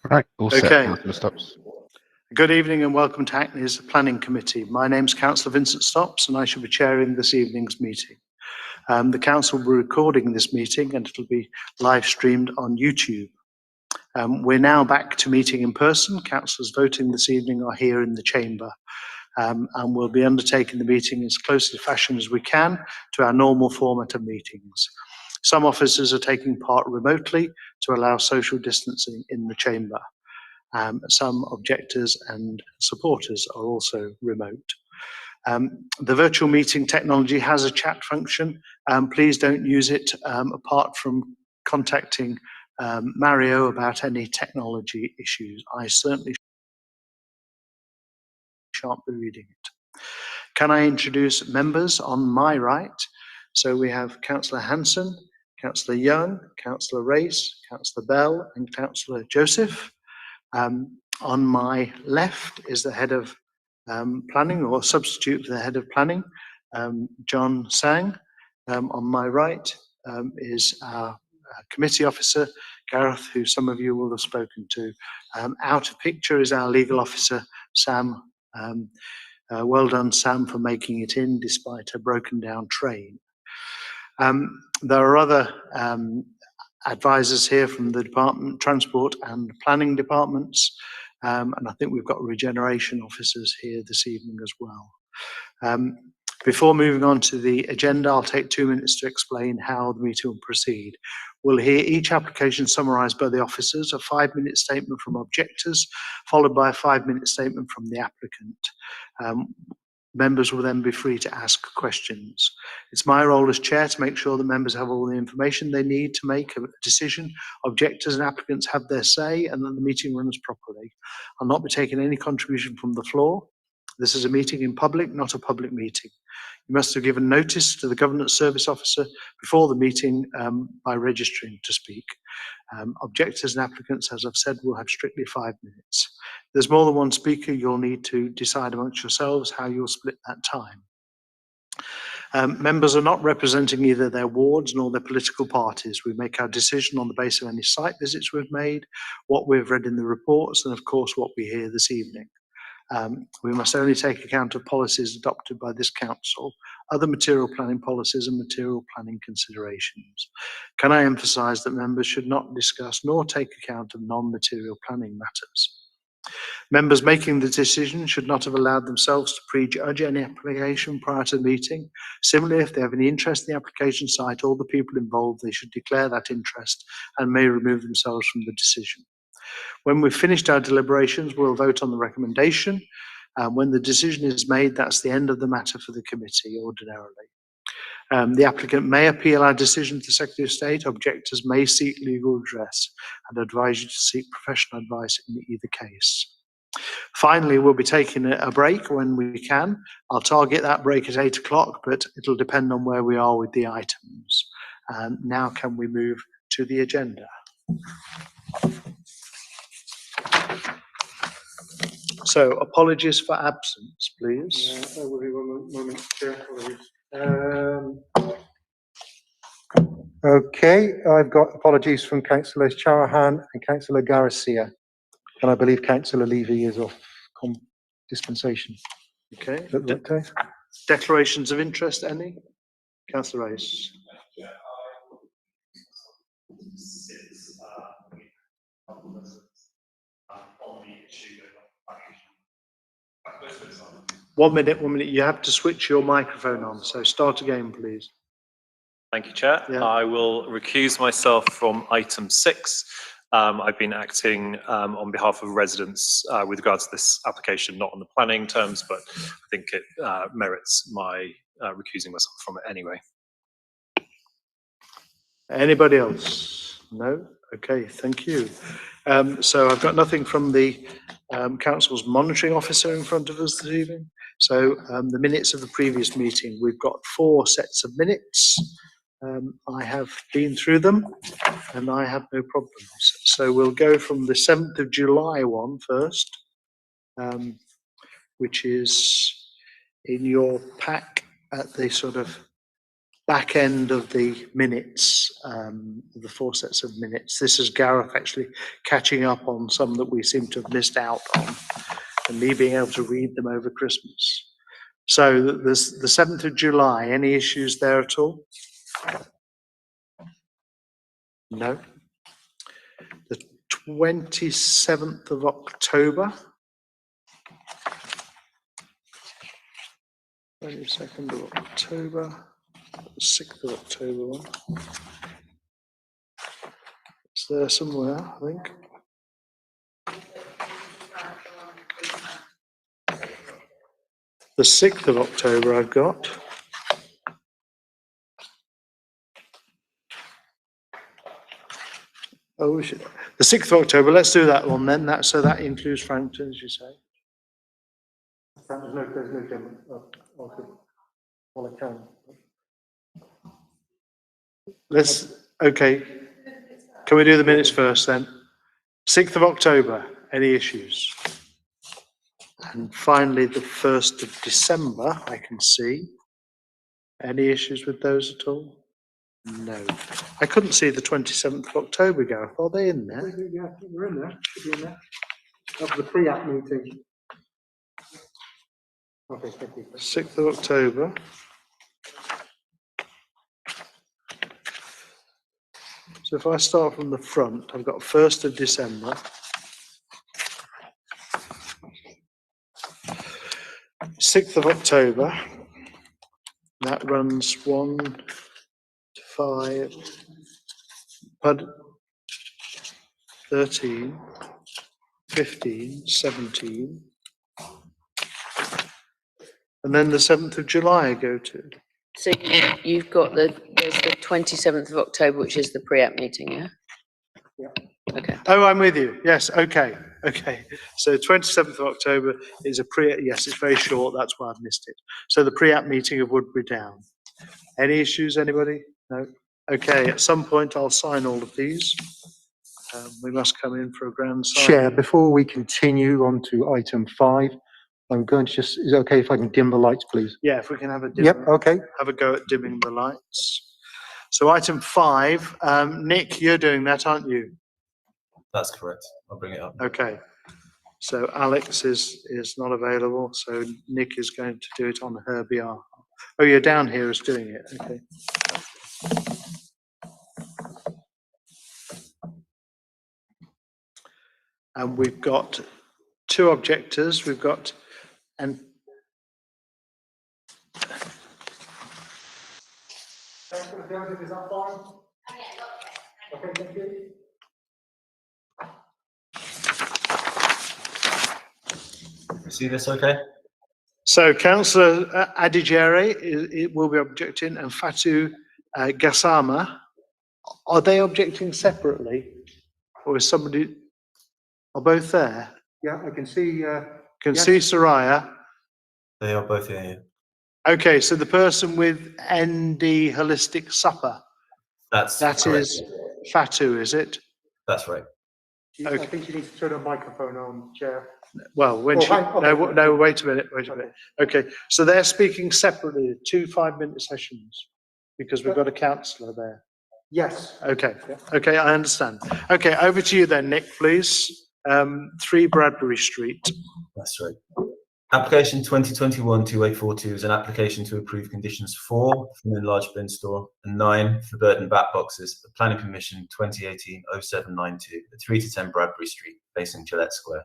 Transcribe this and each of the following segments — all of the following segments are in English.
Right, all set. Okay. Councillor Stops. Good evening and welcome to Hackney's Planning Committee. My name's Councillor Vincent Stops and I shall be chairing this evening's meeting. The council will be recording this meeting and it'll be live streamed on YouTube. We're now back to meeting in person. Councillors voting this evening are here in the chamber, and we'll be undertaking the meeting as close to fashion as we can to our normal format of meetings. Some officers are taking part remotely to allow social distancing in the chamber. Some objectors and supporters are also remote. The virtual meeting technology has a chat function. Please don't use it apart from contacting Mario about any technology issues. I certainly shan't be reading it. Can I introduce members on my right? So we have Councillor Hanson, Councillor Young, Councillor Race, Councillor Bell and Councillor Joseph. On my left is the head of planning, or substitute for the head of planning, John Sang. On my right is our committee officer, Gareth, who some of you will have spoken to. Out of picture is our legal officer, Sam. Well done, Sam, for making it in despite a broken down train. There are other advisors here from the department, transport and planning departments, and I think we've got regeneration officers here this evening as well. Before moving on to the agenda, I'll take 2 minutes to explain how the meeting will proceed. We'll hear each application summarised by the officers, a 5-minute statement from objectors, followed by a 5-minute statement from the applicant. Members will then be free to ask questions. It's my role as chair to make sure that members have all the information they need to make a decision. Objectors and applicants have their say and that the meeting runs properly. I'll not be taking any contribution from the floor. This is a meeting in public, not a public meeting. You must have given notice to the Governance Service Officer before the meeting by registering to speak. Objectors and applicants, as I've said, will have strictly 5 minutes. If there's more than one speaker, you'll need to decide amongst yourselves how you'll split that time. Members are not representing either their wards nor their political parties. We make our decision on the basis of any site visits we've made, what we've read in the reports, and of course what we hear this evening. We must only take account of policies adopted by this council, other material planning policies and material planning considerations. Can I emphasise that members should not discuss nor take account of non-material planning matters? Members making the decision should not have allowed themselves to prejudge any application prior to the meeting. Similarly, if they have any interest in the application site or the people involved, they should declare that interest and may remove themselves from the decision. When we've finished our deliberations, we'll vote on the recommendation. When the decision is made, that's the end of the matter for the committee ordinarily. The applicant may appeal our decision to the Secretary of State. Objectors may seek legal redress and advise you to seek professional advice in either case. Finally, we'll be taking a break when we can. I'll target that break at 8 o'clock, but it'll depend on where we are with the items. Now can we move to the agenda? So, apologies for absence, please. Will be one moment, Chair. Okay, I've got apologies from Councillors Charahan and Councillor Garcia, and I believe Councillor Levy is off dispensation. Okay. Okay. Declarations of interest, any? Councillor Race. One minute. You have to switch your microphone on, so start again, please. Thank you, Chair. Yeah. I will recuse myself from item 6. I've been acting on behalf of residents with regards to this application, not on the planning terms, but I think it merits my recusing myself from it anyway. Anybody else? No? Okay, thank you. So I've got nothing from the Council's monitoring officer in front of us this evening. So the minutes of the previous meeting, we've got 4 sets of minutes. I have been through them and I have no problems. So we'll go from the 7th of July one first, which is in your pack at the sort of back end of the minutes, the 4 sets of minutes. This is Gareth actually catching up on some that we seem to have missed out on, and me being able to read them over Christmas. So there's the 7th of July, any issues there at all? No. The 27th of October. 22nd of October. The 6th of October one. It's there somewhere, I think. The 6th of October I've got. Oh, we should, the 6th of October, let's do that one then. So that includes Frankton, as you say. There's no demo. Well, I can. Okay. Can we do the minutes first then? 6th of October, any issues? And finally, the 1st of December, I can see. Any issues with those at all? No. I couldn't see the 27th of October, Gareth. Are they in there? Yeah, they're in there. Should be in there. That's the pre-app meeting. Okay, thank you. 6th of October. So if I start from the front, I've got 1st of December. 6th of October. That runs 1 to 5, 13, 15, 17. And then the 7th of July I go to. So you've got there's the 27th of October, which is the pre-app meeting, yeah? Yeah. Okay. Oh, I'm with you. Yes, okay. So 27th of October is a yes, it's very short, that's why I've missed it. So the pre-app meeting of Woodbury Down. Any issues, anybody? No? Okay, at some point I'll sign all of these. We must come in for a grand sign. Chair, before we continue on to item 5, I'm going to is it okay if I can dim the lights, please? Yeah, if we can have a dim, Yep, okay. have a go at dimming the lights. So item 5, Nick, you're doing that, aren't you? That's correct. I'll bring it up. Okay. So Alex is not available, so Nick is going to do it on her behalf. Oh, you're down here as doing it, okay. And we've got 2 objectors. We've got and Is that fine? Okay, thank you. You see this okay? so Councillor Adigere it will be objecting, and Fatou Gassama. Are they objecting separately, or is somebody? Are both there? Yeah, I can see. Can Yes. see Soraya. They are both here. Okay, so the person with ND Holistic Supper, That's that correct. is Fatou, is it? That's right. I think you need to turn a microphone on, Chair. Well, when Oh, she, hang on. no, wait a minute. Okay, so they're speaking separately, 2 5-minute sessions, because we've got a councillor there. Yes. Okay, I understand. Okay, over to you then, Nick, please. 3 Bradbury Street. That's right. Application 2021-2842 is an application to approve conditions 4 for an enlarged bin store and 9 for bird and bat boxes of Planning Permission 2018-0792 at 3 to 10 Bradbury Street, facing Gillette Square.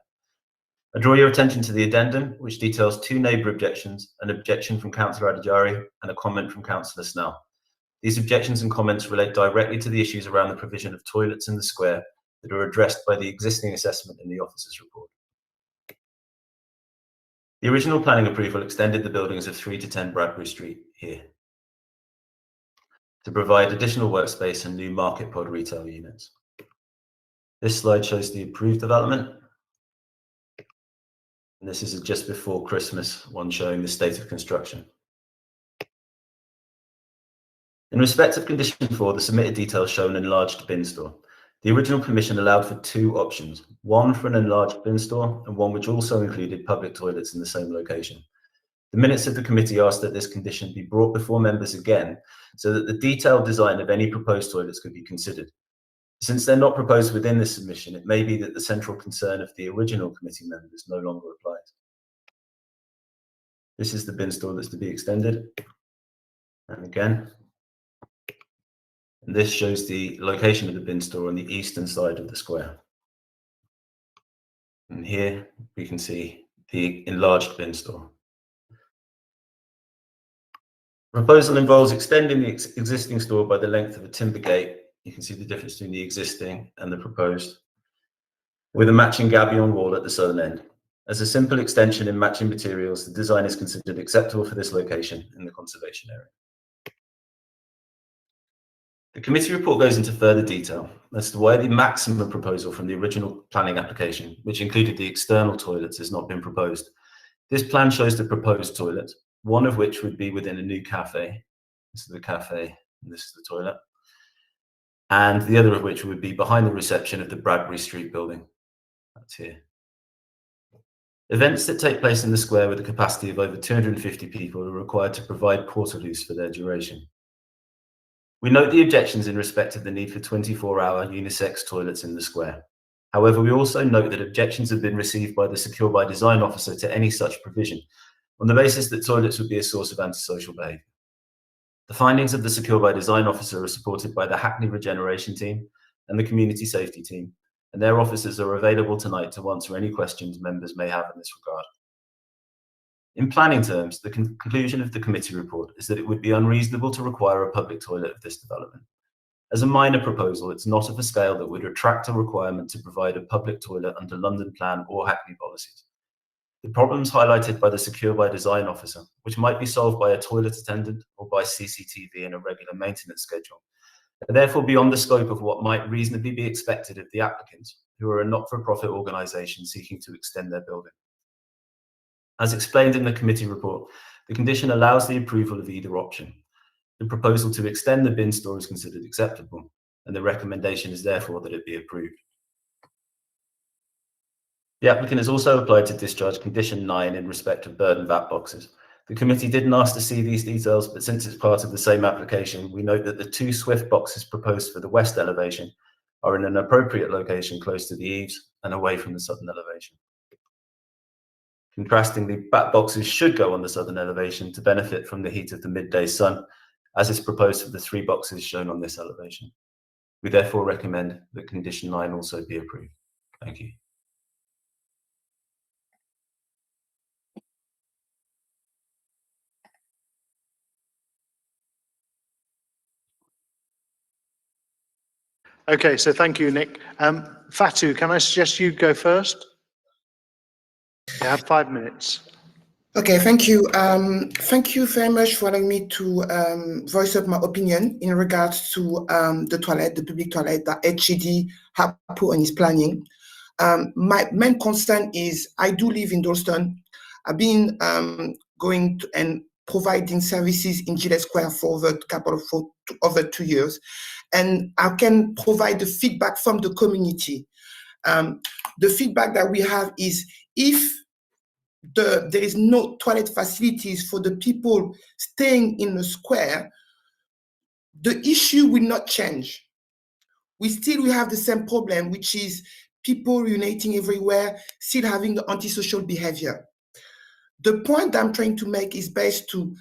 I draw your attention to the addendum, which details 2 neighbour objections, an objection from Councillor Adigere and a comment from Councillor Snell. These objections and comments relate directly to the issues around the provision of toilets in the square that are addressed by the existing assessment in the officer's report. The original planning approval extended the buildings of 3 to 10 Bradbury Street here to provide additional workspace and new market pod retail units. This slide shows the approved development. And this is just before Christmas, one showing the state of construction. In respect of condition 4, the submitted details show an enlarged bin store. The original permission allowed for 2 options, one for an enlarged bin store and one which also included public toilets in the same location. The minutes of the committee asked that this condition be brought before members again so that the detailed design of any proposed toilets could be considered. Since they're not proposed within this submission, it may be that the central concern of the original committee members no longer applies. This is the bin store that's to be extended. And again, and this shows the location of the bin store on the eastern side of the square. And here we can see the enlarged bin store. The proposal involves extending the existing store by the length of a timber gate. You can see the difference between the existing and the proposed, with a matching gabion wall at the southern end. As a simple extension in matching materials, the design is considered acceptable for this location in the conservation area. The committee report goes into further detail as to why the maximum proposal from the original planning application, which included the external toilets, has not been proposed. This plan shows the proposed toilets, one of which would be within a new cafe. This is the cafe, and this is the toilet. And the other of which would be behind the reception of the Bradbury Street building. That's here. Events that take place in the square with a capacity of over 250 people are required to provide portaloos for their duration. We note the objections in respect of the need for 24-hour unisex toilets in the square. However, we also note that objections have been received by the Secure by Design officer to any such provision, on the basis that toilets would be a source of antisocial behaviour. The findings of the Secure by Design officer are supported by the Hackney regeneration team and the community safety team, and their officers are available tonight to answer any questions members may have in this regard. In planning terms, the conclusion of the committee report is that it would be unreasonable to require a public toilet of this development. As a minor proposal, it's not of a scale that would retract a requirement to provide a public toilet under London Plan or Hackney policies. The problems highlighted by the Secure by Design officer, which might be solved by a toilet attendant or by CCTV and a regular maintenance schedule, are therefore beyond the scope of what might reasonably be expected of the applicants, who are a not-for-profit organisation seeking to extend their building. As explained in the committee report, the condition allows the approval of either option. The proposal to extend the bin store is considered acceptable, and the recommendation is therefore that it be approved. The applicant has also applied to discharge condition 9 in respect of bird and bat boxes. The committee didn't ask to see these details, but since it's part of the same application, we note that the 2 Swift boxes proposed for the west elevation are in an appropriate location close to the eaves and away from the southern elevation. Contrastingly, bat boxes should go on the southern elevation to benefit from the heat of the midday sun, as is proposed for the 3 boxes shown on this elevation. We therefore recommend that condition 9 also be approved. Thank you. Okay, so thank you, Nick. Fatu, can I suggest you go first? You have 5 minutes. Okay, thank you. Thank you very much for allowing me to voice up my opinion in regards to the toilet, the public toilet that HCD have put on his planning. My main concern is I do live in Dalston. I've been going to, and providing services in Gillette Square for over 2 years, and I can provide the feedback from the community. The feedback that we have is if there is no toilet facilities for the people staying in the square, the issue will not change. We have the same problem, which is people urinating everywhere, still having the antisocial behavior. The point I'm trying to make is based to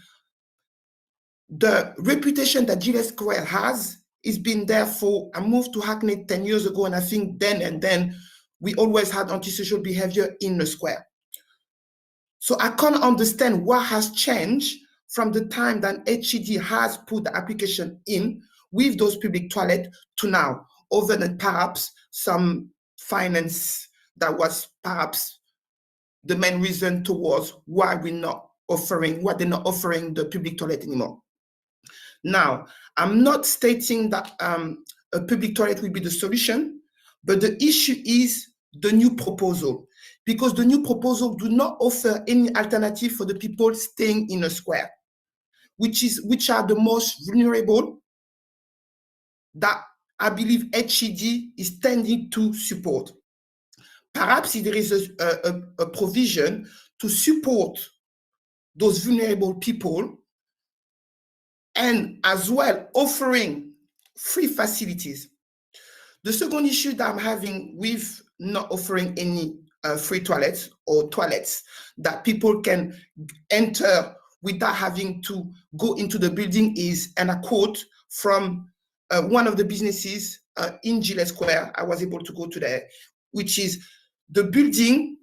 the reputation that Gillette Square has. It's been there for, I moved to Hackney 10 years ago, and I think then we always had antisocial behavior in the square. So I can't understand what has changed from the time that HCD has put the application in with those public toilets to now, other than perhaps some finance that was perhaps the main reason towards why they're not offering the public toilet anymore. Now, I'm not stating that a public toilet will be the solution, but the issue is the new proposal, because the new proposal do not offer any alternative for the people staying in a square, which are the most vulnerable, that I believe HCD is tending to support. Perhaps if there is a provision to support those vulnerable people, and as well offering free facilities. The second issue that I'm having with not offering any free toilets or toilets that people can enter without having to go into the building is, and I quote from one of the businesses in Gillette Square, I was able to go to there, which is the building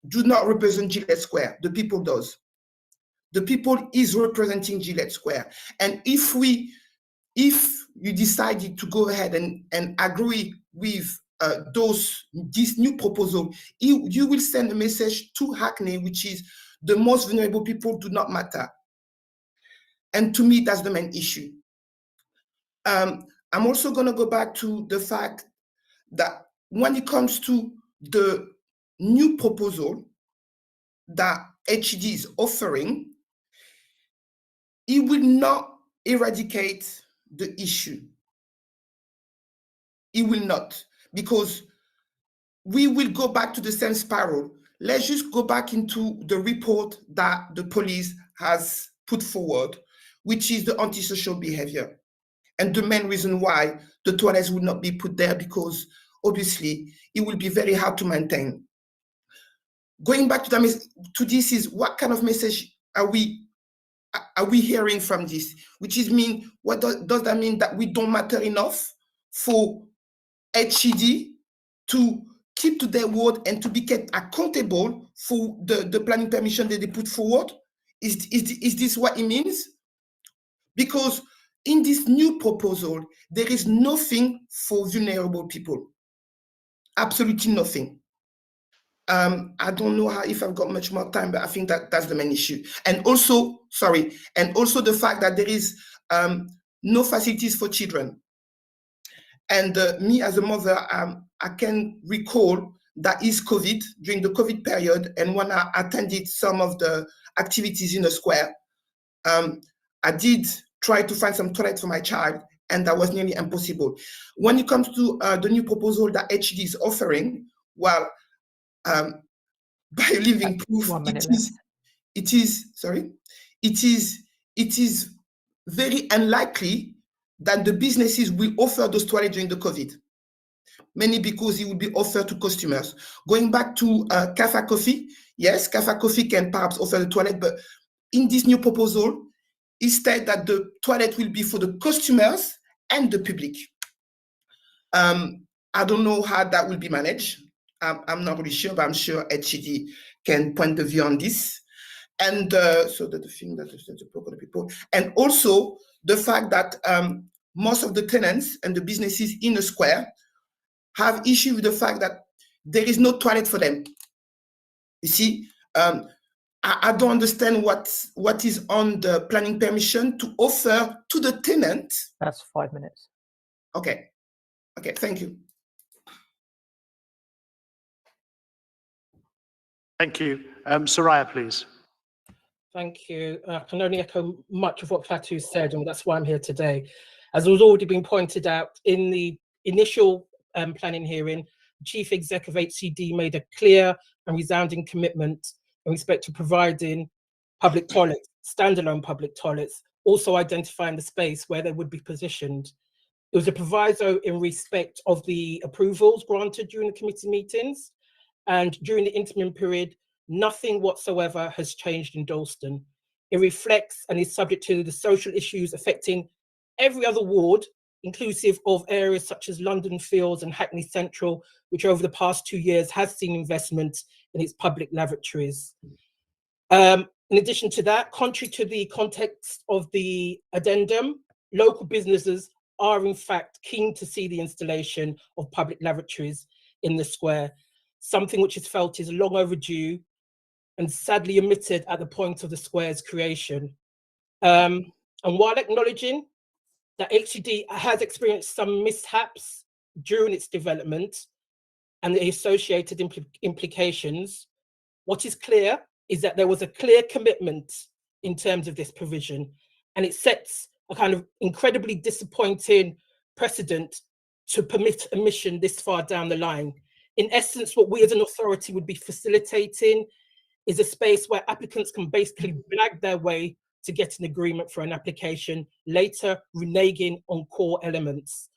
do not represent Gillette Square, the people does. The people is representing Gillette Square. And if you decided to go ahead and agree with this new proposal, you will send a message to Hackney, which is the most vulnerable people do not matter. And to me, that's the main issue. I'm also going to go back to the fact that when it comes to the new proposal that HED is offering, it will not eradicate the issue. It will not, because we will go back to the same spiral. Let's just go back into the report that the police has put forward, which is the antisocial behavior. And the main reason why the toilets will not be put there, because obviously it will be very hard to maintain. Going back to this is what kind of message are we hearing from this? Which is mean, what does that mean, that we don't matter enough for HED to keep to their word and to be kept accountable for the planning permission that they put forward? Is this what it means? Because in this new proposal, there is nothing for vulnerable people. Absolutely nothing. I don't know if I've got much more time, but I think that's the main issue. And also, the fact that there is no facilities for children. And me as a mother, I can recall that is COVID, during the COVID period, and when I attended some of the activities in the square, I did try to find some toilet for my child, and that was nearly impossible. When it comes to the new proposal that HED is offering, well, by living proof, it is very unlikely that the businesses will offer those toilets during the COVID, mainly because it will be offered to customers. Going back to Cafe Coffee, yes, Cafe Coffee can perhaps offer the toilet, but in this new proposal, it states that the toilet will be for the customers and the public. I don't know how that will be managed. I'm not really sure, but I'm sure HED can point the view on this. And so that the thing that is the people, and also the fact that most of the tenants and the businesses in the square have issue with the fact that there is no toilet for them. You see, I don't understand what is on the planning permission to offer to the tenant. That's 5 minutes. Okay, thank you. Thank you. Soraya, please. Thank you. I can only echo much of what Fatou said, and that's why I'm here today. As has already been pointed out, in the initial planning hearing, Chief Exec of HCD made a clear and resounding commitment in respect to providing public toilets, standalone public toilets, also identifying the space where they would be positioned. It was a proviso in respect of the approvals granted during the committee meetings, and during the interim period, nothing whatsoever has changed in Dalston. It reflects and is subject to the social issues affecting every other ward, inclusive of areas such as London Fields and Hackney Central, which over the past 2 years has seen investment in its public lavatories. In addition to that, contrary to the context of the addendum, local businesses are in fact keen to see the installation of public lavatories in the square, something which is felt is long overdue and sadly omitted at the point of the square's creation. And while acknowledging that HCD has experienced some mishaps during its development and the associated implications, what is clear is that there was a clear commitment in terms of this provision, and it sets a kind of incredibly disappointing precedent to permit omission this far down the line. In essence, what we as an authority would be facilitating is a space where applicants can basically blag their way to get an agreement for an application, later reneging on core elements.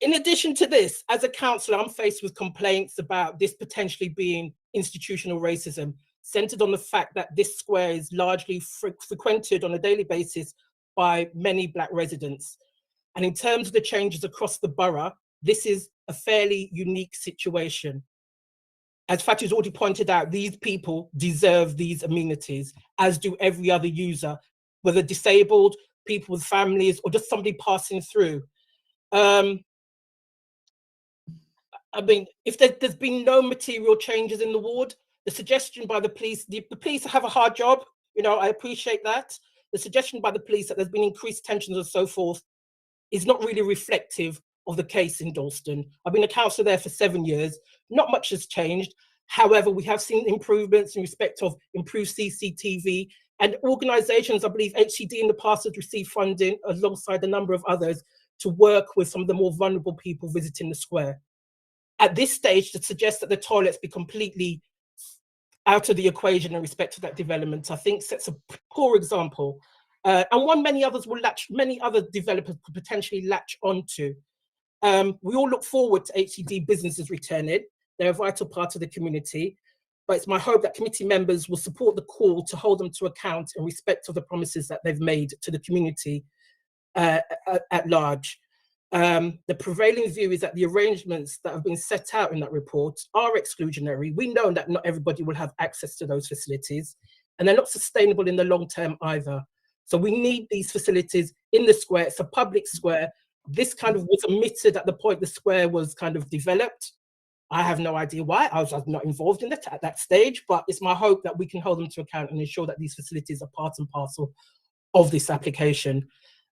In addition to this, as a councillor, I'm faced with complaints about this potentially being institutional racism, centred on the fact that this square is largely frequented on a daily basis by many Black residents. And in terms of the changes across the borough, this is a fairly unique situation. As Fatu's already pointed out, these people deserve these amenities, as do every other user, whether disabled, people with families, or just somebody passing through. I mean, if there's been no material changes in the ward, the suggestion by the police have a hard job, you know, I appreciate that. The suggestion by the police that there's been increased tensions and so forth is not really reflective of the case in Dalston. I've been a councillor there for 7 years. Not much has changed. However, we have seen improvements in respect of improved CCTV, and organisations, I believe HCD in the past has received funding alongside a number of others to work with some of the more vulnerable people visiting the square. At this stage, to suggest that the toilets be completely out of the equation in respect to that development, I think sets a poor example. And one many other developers could potentially latch onto. We all look forward to HCD businesses returning. They're a vital part of the community, but it's my hope that committee members will support the call to hold them to account in respect of the promises that they've made to the community at large. The prevailing view is that the arrangements that have been set out in that report are exclusionary. We know that not everybody will have access to those facilities, and they're not sustainable in the long term either. So we need these facilities in the square. It's a public square. This kind of was omitted at the point the square was kind of developed. I have no idea why. I was not involved in it at that stage, but it's my hope that we can hold them to account and ensure that these facilities are part and parcel of this application.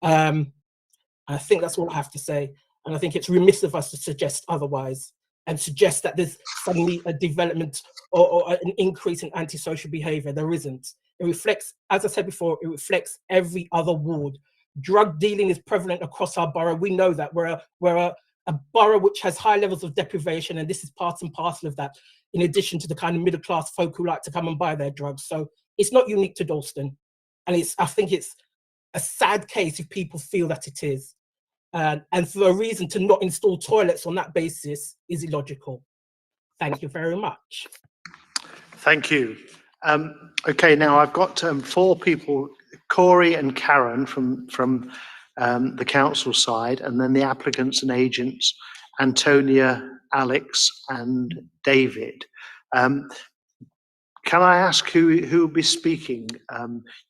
I think that's all I have to say. And I think it's remiss of us to suggest otherwise and suggest that there's suddenly a development or an increase in antisocial behaviour. There isn't. It reflects, as I said before, it reflects every other ward. Drug dealing is prevalent across our borough. We know that we're a borough which has high levels of deprivation, and this is part and parcel of that, in addition to the kind of middle class folk who like to come and buy their drugs. So it's not unique to Dalston. And I think it's a sad case if people feel that it is. And for a reason to not install toilets on that basis is illogical. Thank you very much. Thank you. Okay, now I've got 4 people, Corey and Karen from the council side, and then the applicants and agents, Antonia, Alex and David. Can I ask who will be speaking?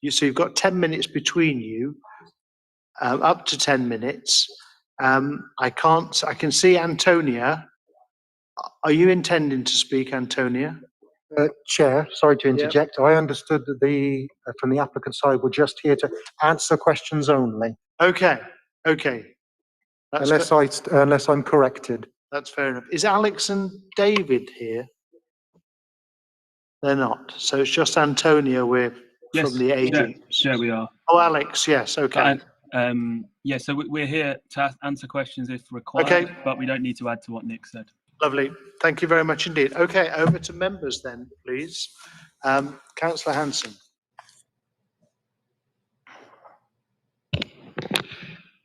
So you've got 10 minutes between you, up to 10 minutes. I can see Antonia. Are you intending to speak, Antonia? Chair, sorry to interject. I understood that from the applicant side, we're just here to answer questions only. Okay. Unless I'm corrected. That's fair enough. Is Alex and David here? They're not. So it's just Antonia from the agents. Yeah, we are. Oh, Alex, yes, okay. Yeah, so we're here to answer questions if required, but we don't need to add to what Nick said. Lovely. Thank you very much indeed. Okay, over to members then, please. Councillor Hanson.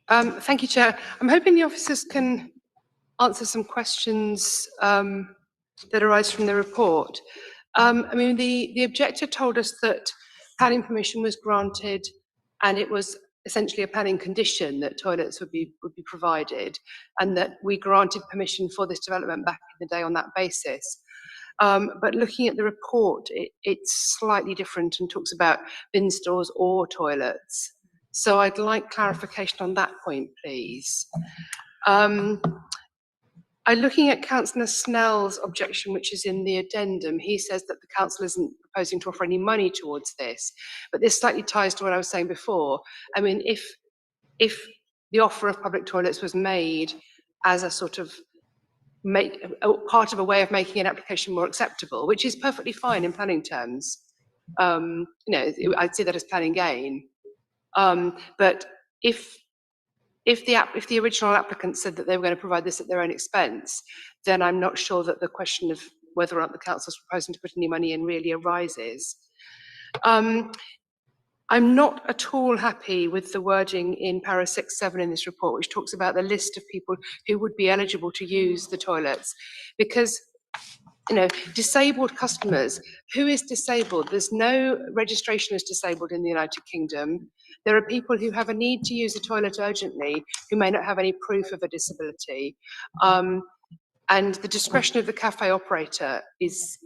Thank you, Chair. I'm hoping the officers can answer some questions that arise from the report. I mean, the objector told us that planning permission was granted, and it was essentially a planning condition that toilets would be provided, and that we granted permission for this development back in the day on that basis. But looking at the report, it's slightly different and talks about bin stores or toilets. So I'd like clarification on that point, please. Looking at Councillor Snell's objection, which is in the addendum, he says that the council isn't proposing to offer any money towards this, but this slightly ties to what I was saying before. I mean, if the offer of public toilets was made as a sort of part of a way of making an application more acceptable, which is perfectly fine in planning terms, you know, I'd see that as planning gain. But if the original applicant said that they were going to provide this at their own expense, then I'm not sure that the question of whether or not the council's proposing to put any money in really arises. I'm not at all happy with the wording in para 6.7 in this report, which talks about the list of people who would be eligible to use the toilets, because disabled customers, who is disabled? There's no registration as disabled in the United Kingdom. There are people who have a need to use a toilet urgently who may not have any proof of a disability. And the discretion of the cafe operator is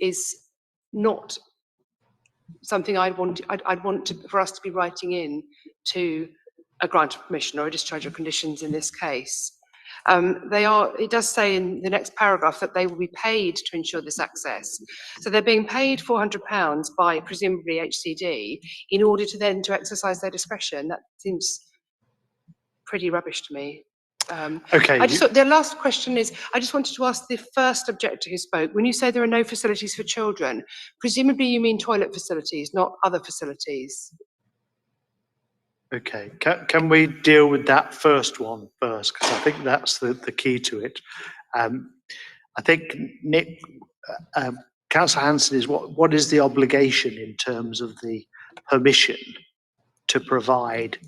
not something I'd want for us to be writing in to a grant of permission or a discharge of conditions in this case. It does say in the next paragraph that they will be paid to ensure this access. So they're being paid £400 by presumably HCD in order to exercise their discretion. That seems pretty rubbish to me. Okay. The last question is, I just wanted to ask the first objector who spoke, when you say there are no facilities for children, presumably you mean toilet facilities, not other facilities. Okay, can we deal with that first one first? Because I think that's the key to it. I think, Nick, Councillor Hanson, is what is the obligation in terms of the permission to provide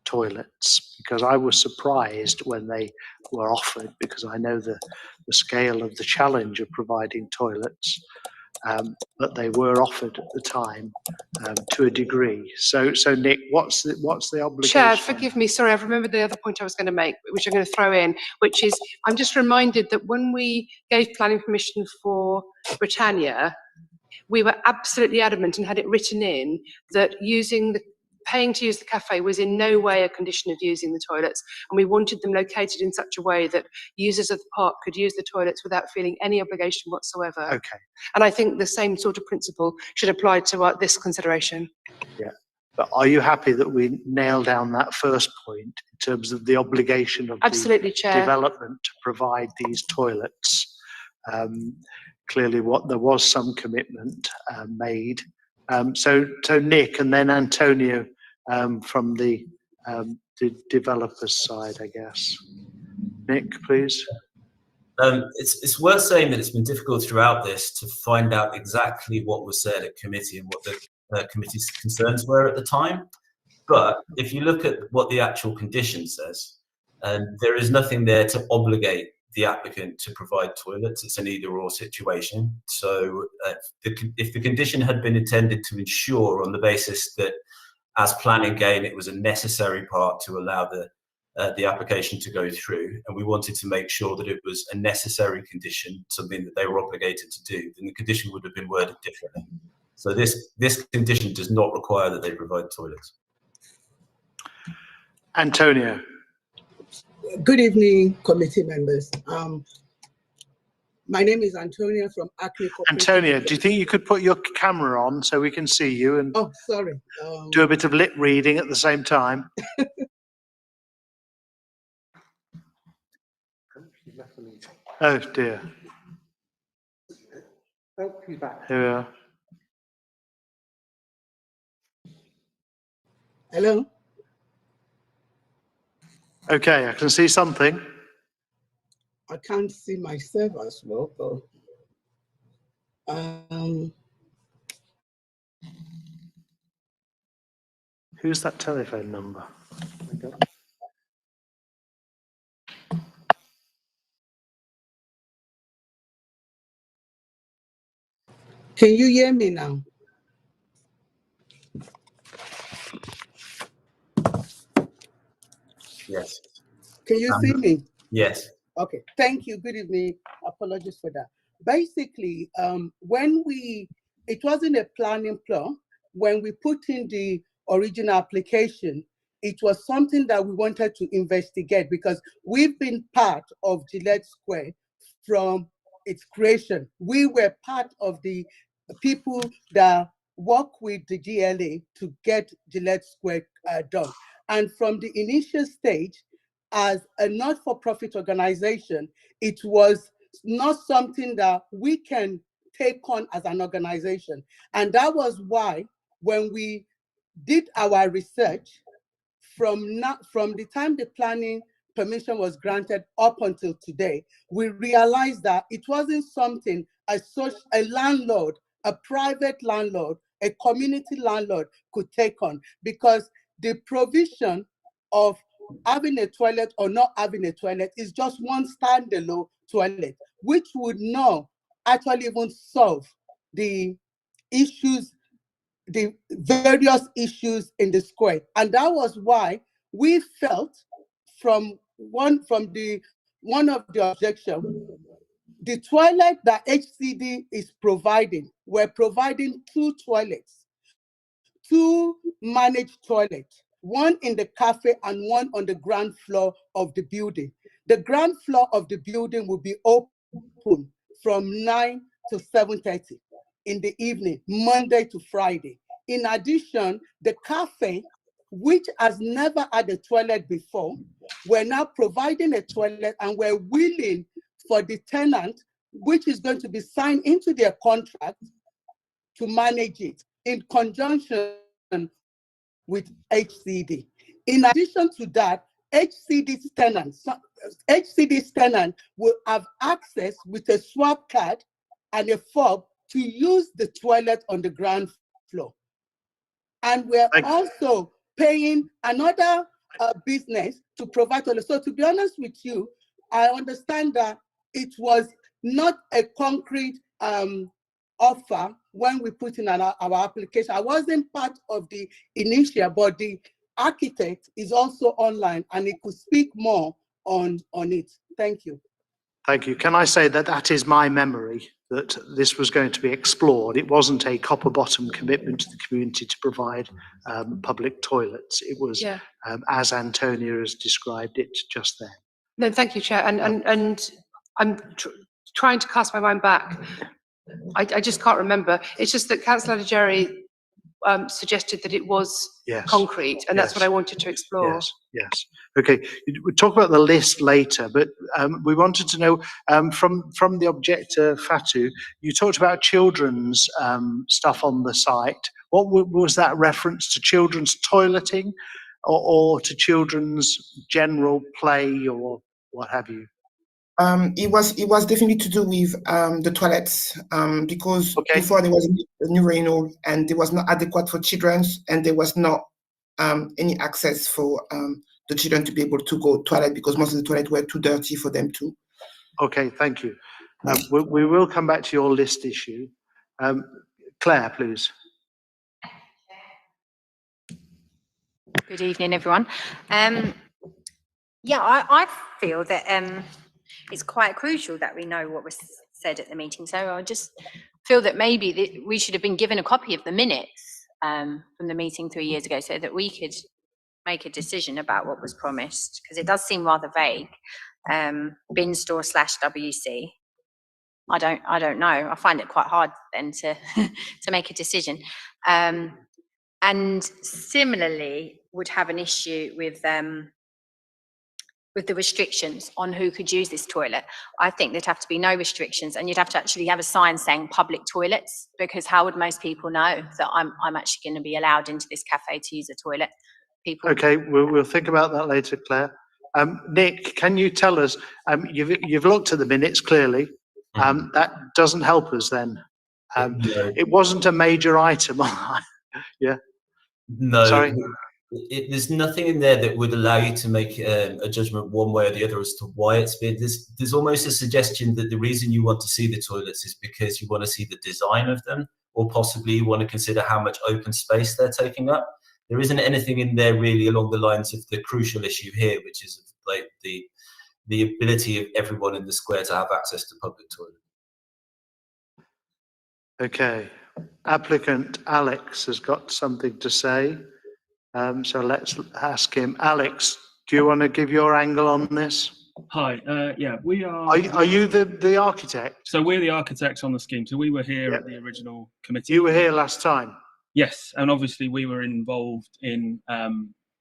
toilets? Because I was surprised when they were offered, because I know the scale of the challenge of providing toilets, but they were offered at the time to a degree. So Nick, what's the obligation? Chair, forgive me, sorry, I've remembered the other point I was going to make, which I'm going to throw in, which is, I'm just reminded that when we gave planning permission for Britannia, we were absolutely adamant and had it written in that paying to use the cafe was in no way a condition of using the toilets, and we wanted them located in such a way that users of the park could use the toilets without feeling any obligation whatsoever. Okay. And I think the same sort of principle should apply to this consideration. Yeah, but are you happy that we nail down that first point in terms of the obligation of Absolutely, the Chair. development to provide these toilets? Clearly, there was some commitment made. So Nick, and then Antonio from the developer's side, I guess. Nick, please. It's worth saying that it's been difficult throughout this to find out exactly what was said at committee and what the committee's concerns were at the time. But if you look at what the actual condition says, there is nothing there to obligate the applicant to provide toilets. It's an either-or situation. So if the condition had been intended to ensure, on the basis that as planning gain it was a necessary part to allow the application to go through, and we wanted to make sure that it was a necessary condition, something that they were obligated to do, then the condition would have been worded differently. So this condition does not require that they provide toilets. Antonio. Good evening, committee members. My name is Antonia from Hackney. Antonia, do you think you could put your camera on so we can see you and sorry. Do a bit of lip reading at the same time? Oh dear. Oh, he's back. Here we are. Hello? Okay, I can see something. I can't see myself as well, but Who's that telephone number? can you hear me now? Yes. Can you see me? Yes. Okay, thank you. Good evening. Apologies for that. Basically, it wasn't a planning plan. When we put in the original application, it was something that we wanted to investigate because we've been part of Gillette Square from its creation. We were part of the people that work with the GLA to get Gillette Square done. And from the initial stage, as a not-for-profit organization, it was not something that we can take on as an organization. And that was why when we did our research, from the time the planning permission was granted up until today, we realized that it wasn't something a landlord, a private landlord, a community landlord could take on, because the provision of having a toilet or not having a toilet is just one standalone toilet, which would not actually even solve the issues, the various issues in the square. And that was why we felt from one of the objections, the toilet that HCD is providing, we're providing 2 toilets, 2 managed toilets, one in the cafe and one on the ground floor of the building. The ground floor of the building will be open from 9 to 7:30 in the evening, Monday to Friday. In addition, the cafe, which has never had a toilet before, we're now providing a toilet, and we're willing for the tenant, which is going to be signed into their contract, to manage it in conjunction with HCD. In addition to that, HCD's tenant will have access with a swap card and a fob to use the toilet on the ground floor. And we're also paying another business to provide toilets. So to be honest with you, I understand that it was not a concrete offer when we put in our application. I wasn't part of the initial, but the architect is also online and he could speak more on it. Thank you. Thank you. Can I say that that is my memory, that this was going to be explored. It wasn't a copper bottom commitment to the community to provide public toilets. It was, as Antonia has described it just then. No, thank you, Chair. And I'm trying to cast my mind back. I just can't remember. It's just that Councillor Jerry suggested that it was concrete, and that's what I wanted to explore. Yes. Okay, we'll talk about the list later, but we wanted to know from the objector, Fatu, you talked about children's stuff on the site. What was that reference to? Children's toileting or to children's general play or what have you? It was definitely to do with the toilets, because before there was a new urinal and it was not adequate for children, and there was not any access for the children to be able to go to toilet, because most of the toilets were too dirty for them to. Okay, thank you. We will come back to your list issue. Claire, please. Good evening, everyone. Yeah, I feel that it's quite crucial that we know what was said at the meeting. So I just feel that maybe we should have been given a copy of the minutes from the meeting 3 years ago, so that we could make a decision about what was promised, because it does seem rather vague. Bin store / WC. I don't know. I find it quite hard then to to make a decision. And similarly, would have an issue with the restrictions on who could use this toilet. I think there'd have to be no restrictions, and you'd have to actually have a sign saying public toilets, because how would most people know that I'm actually going to be allowed into this cafe to use a toilet? People. Okay, we'll think about that later, Claire. Nick, can you tell us, you've looked at the minutes clearly, that doesn't help us then. It wasn't a major item. Yeah. No. Sorry. There's nothing in there that would allow you to make a judgment one way or the other as to why it's been. There's almost a suggestion that the reason you want to see the toilets is because you want to see the design of them, or possibly you want to consider how much open space they're taking up. There isn't anything in there really along the lines of the crucial issue here, which is like the ability of everyone in the square to have access to public toilets. Okay, applicant Alex has got something to say. So let's ask him. Alex, do you want to give your angle on this? Hi, yeah, we are... Are you the architect? So we're the architects on the scheme. So we were here at the original committee. You were here last time? Yes, and obviously we were involved in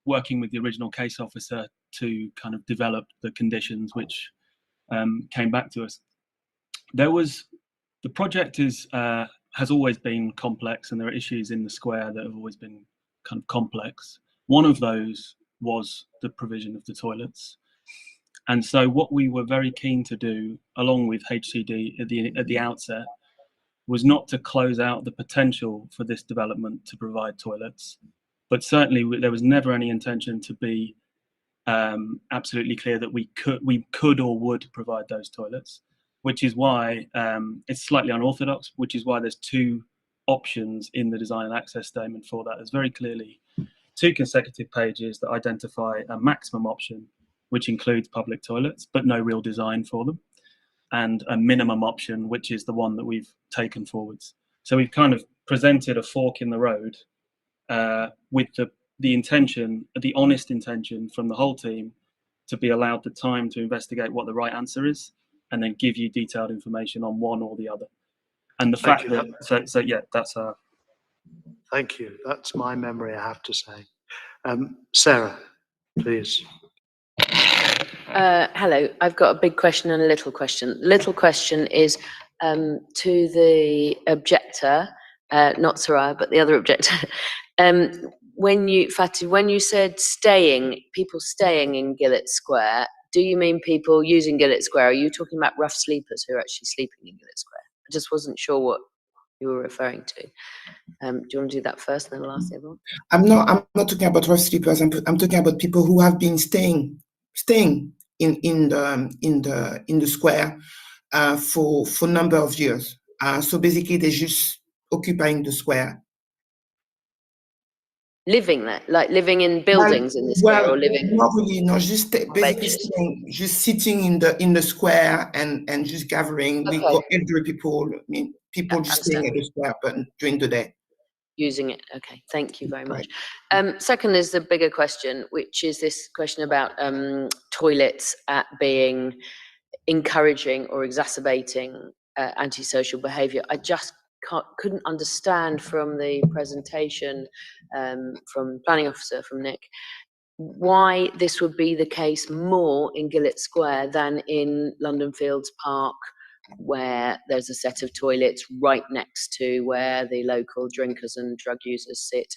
working with the original case officer to kind of develop the conditions which came back to us. The project has always been complex, and there are issues in the square that have always been kind of complex. One of those was the provision of the toilets. And so what we were very keen to do, along with HCD at the outset, was not to close out the potential for this development to provide toilets, but certainly there was never any intention to be absolutely clear that we could or would provide those toilets, which is why it's slightly unorthodox, which is why there's two options in the design and access statement for that. There's very clearly two consecutive pages that identify a maximum option, which includes public toilets, but no real design for them, and a minimum option, which is the one that we've taken forwards. So we've kind of presented a fork in the road with the intention, the honest intention from the whole team to be allowed the time to investigate what the right answer is, and then give you detailed information on one or the other. And the fact that, so yeah, that's our. Thank you. That's my memory, I have to say. Sarah, please. Hello, I've got a big question and a little question. The little question is to the objector, not Soraya, but the other objector. When you, Fatih, when you said people staying in Gillette Square, do you mean people using Gillette Square? Are you talking about rough sleepers who are actually sleeping in Gillette Square? I just wasn't sure what you were referring to. Do you want to do that first, and then I'll ask the other one? I'm not talking about rough sleepers. I'm talking about people who have been staying in the square for a number of years. So basically, they're just occupying the square. Living there, like living in buildings in the square, or living? Not really. No, just basically staying, just sitting in the square and just gathering. Okay. We got elderly people. I mean, people just staying at the square, but during the day. Using it. Okay, thank you very much. Second is the bigger question, which is this question about toilets being encouraging or exacerbating antisocial behaviour. I just couldn't understand from the presentation from planning officer, from Nick, why this would be the case more in Gillette Square than in London Fields Park, where there's a set of toilets right next to where the local drinkers and drug users sit,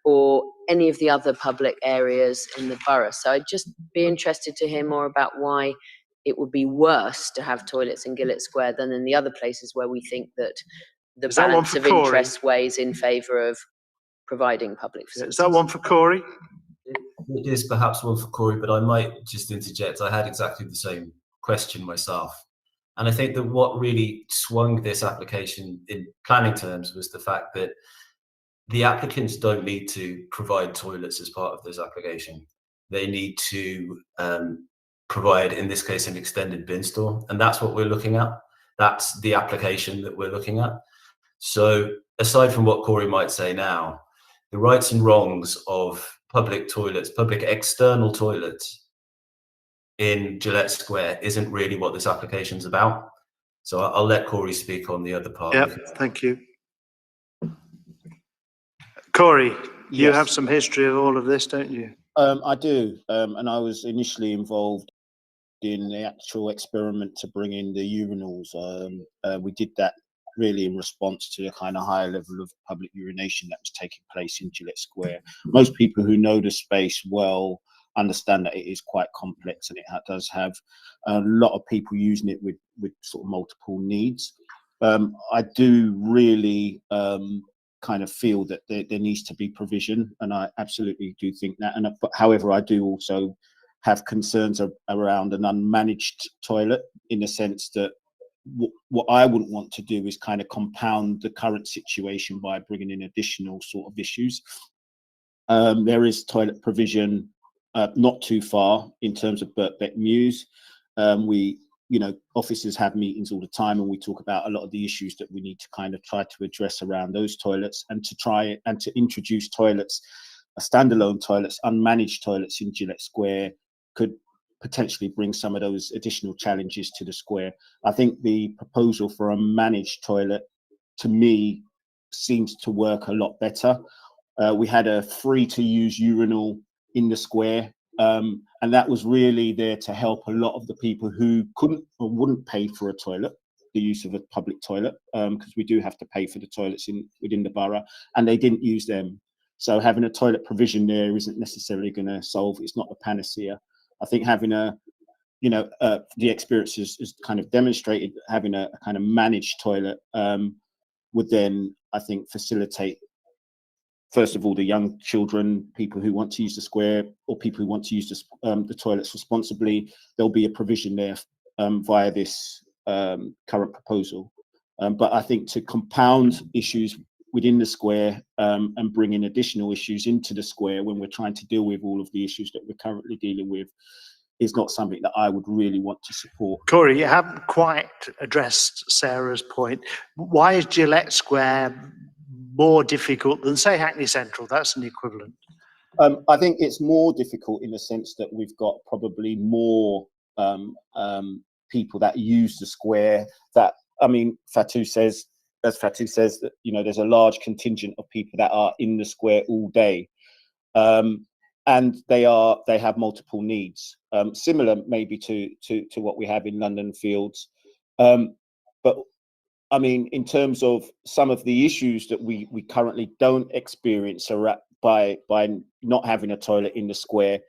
or any of the other public areas in the borough. So I'd just be interested to hear more about why it would be worse to have toilets in Gillette Square than in the other places where we think that the balance of interest weighs in favour of providing public facilities. Is that one for Corey? It is perhaps one for Corey, but I might just interject. I had exactly the same question myself. And I think that what really swung this application in planning terms was the fact that the applicants don't need to provide toilets as part of this application. They need to provide, in this case, an extended bin store. And that's what we're looking at. That's the application that we're looking at. So aside from what Corey might say now, the rights and wrongs of public toilets, public external toilets in Gillette Square isn't really what this application's about. So I'll let Corey speak on the other part. Yeah, thank you. Corey, you have some history of all of this, don't you? I do, and I was initially involved in the actual experiment to bring in the urinals. We did that really in response to a kind of higher level of public urination that was taking place in Gillette Square. Most people who know the space well understand that it is quite complex, and it does have a lot of people using it with sort of multiple needs. I do really kind of feel that there needs to be provision, and I absolutely do think that. But however, I do also have concerns around an unmanaged toilet, in the sense that what I wouldn't want to do is kind of compound the current situation by bringing in additional sort of issues. There is toilet provision not too far in terms of Birkbeck Mews. Officers have meetings all the time, and we talk about a lot of the issues that we need to kind of try to address around those toilets, and to introduce toilets, standalone toilets, unmanaged toilets in Gillette Square could potentially bring some of those additional challenges to the square. I think the proposal for a managed toilet, to me, seems to work a lot better. We had a free-to-use urinal in the square, and that was really there to help a lot of the people who couldn't or wouldn't pay for a toilet, the use of a public toilet, because we do have to pay for the toilets within the borough, and they didn't use them. So having a toilet provision there isn't necessarily going to solve, it's not a panacea. I think having a the experience is kind of demonstrated, having a kind of managed toilet would then, I think, facilitate, first of all, the young children, people who want to use the square, or people who want to use the toilets responsibly. There'll be a provision there via this current proposal. But I think to compound issues within the square and bring in additional issues into the square when we're trying to deal with all of the issues that we're currently dealing with is not something that I would really want to support. Corey, you haven't quite addressed Sarah's point. Why is Gillette Square more difficult than, say, Hackney Central? That's an equivalent. I think it's more difficult in the sense that we've got probably more people that use the square. Fatou says that, there's a large contingent of people that are in the square all day. And they have multiple needs, similar maybe to what we have in London Fields. But I mean, in terms of some of the issues that we currently don't experience by not having a toilet in the square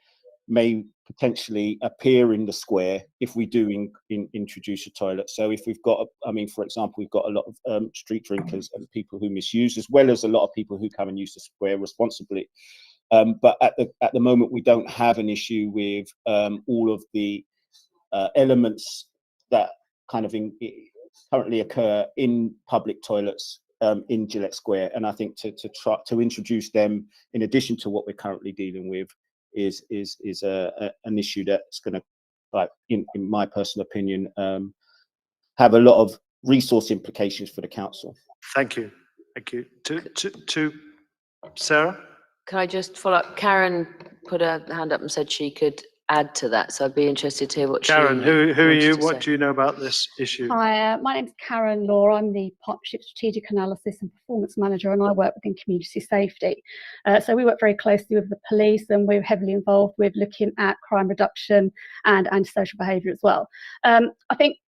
may potentially appear in the square if we do introduce a toilet. So if we've got, for example, we've got a lot of street drinkers and people who misuse, as well as a lot of people who come and use the square responsibly. But at the moment, we don't have an issue with all of the elements that kind of currently occur in public toilets in Gillette Square. And I think to try to introduce them, in addition to what we're currently dealing with, is an issue that's going to, like in my personal opinion, have a lot of resource implications for the council. Thank you. Thank you. To Sarah? Can I just follow up? Karen put her hand up and said she could add to that, so I'd be interested to hear what Karen, she who are you? What say. do you know about this issue? Hi, my name's Karen Law. I'm the Partnership Strategic Analysis and Performance Manager, and I work within Community Safety. So we work very closely with the police, and we're heavily involved with looking at crime reduction and antisocial behaviour as well. I think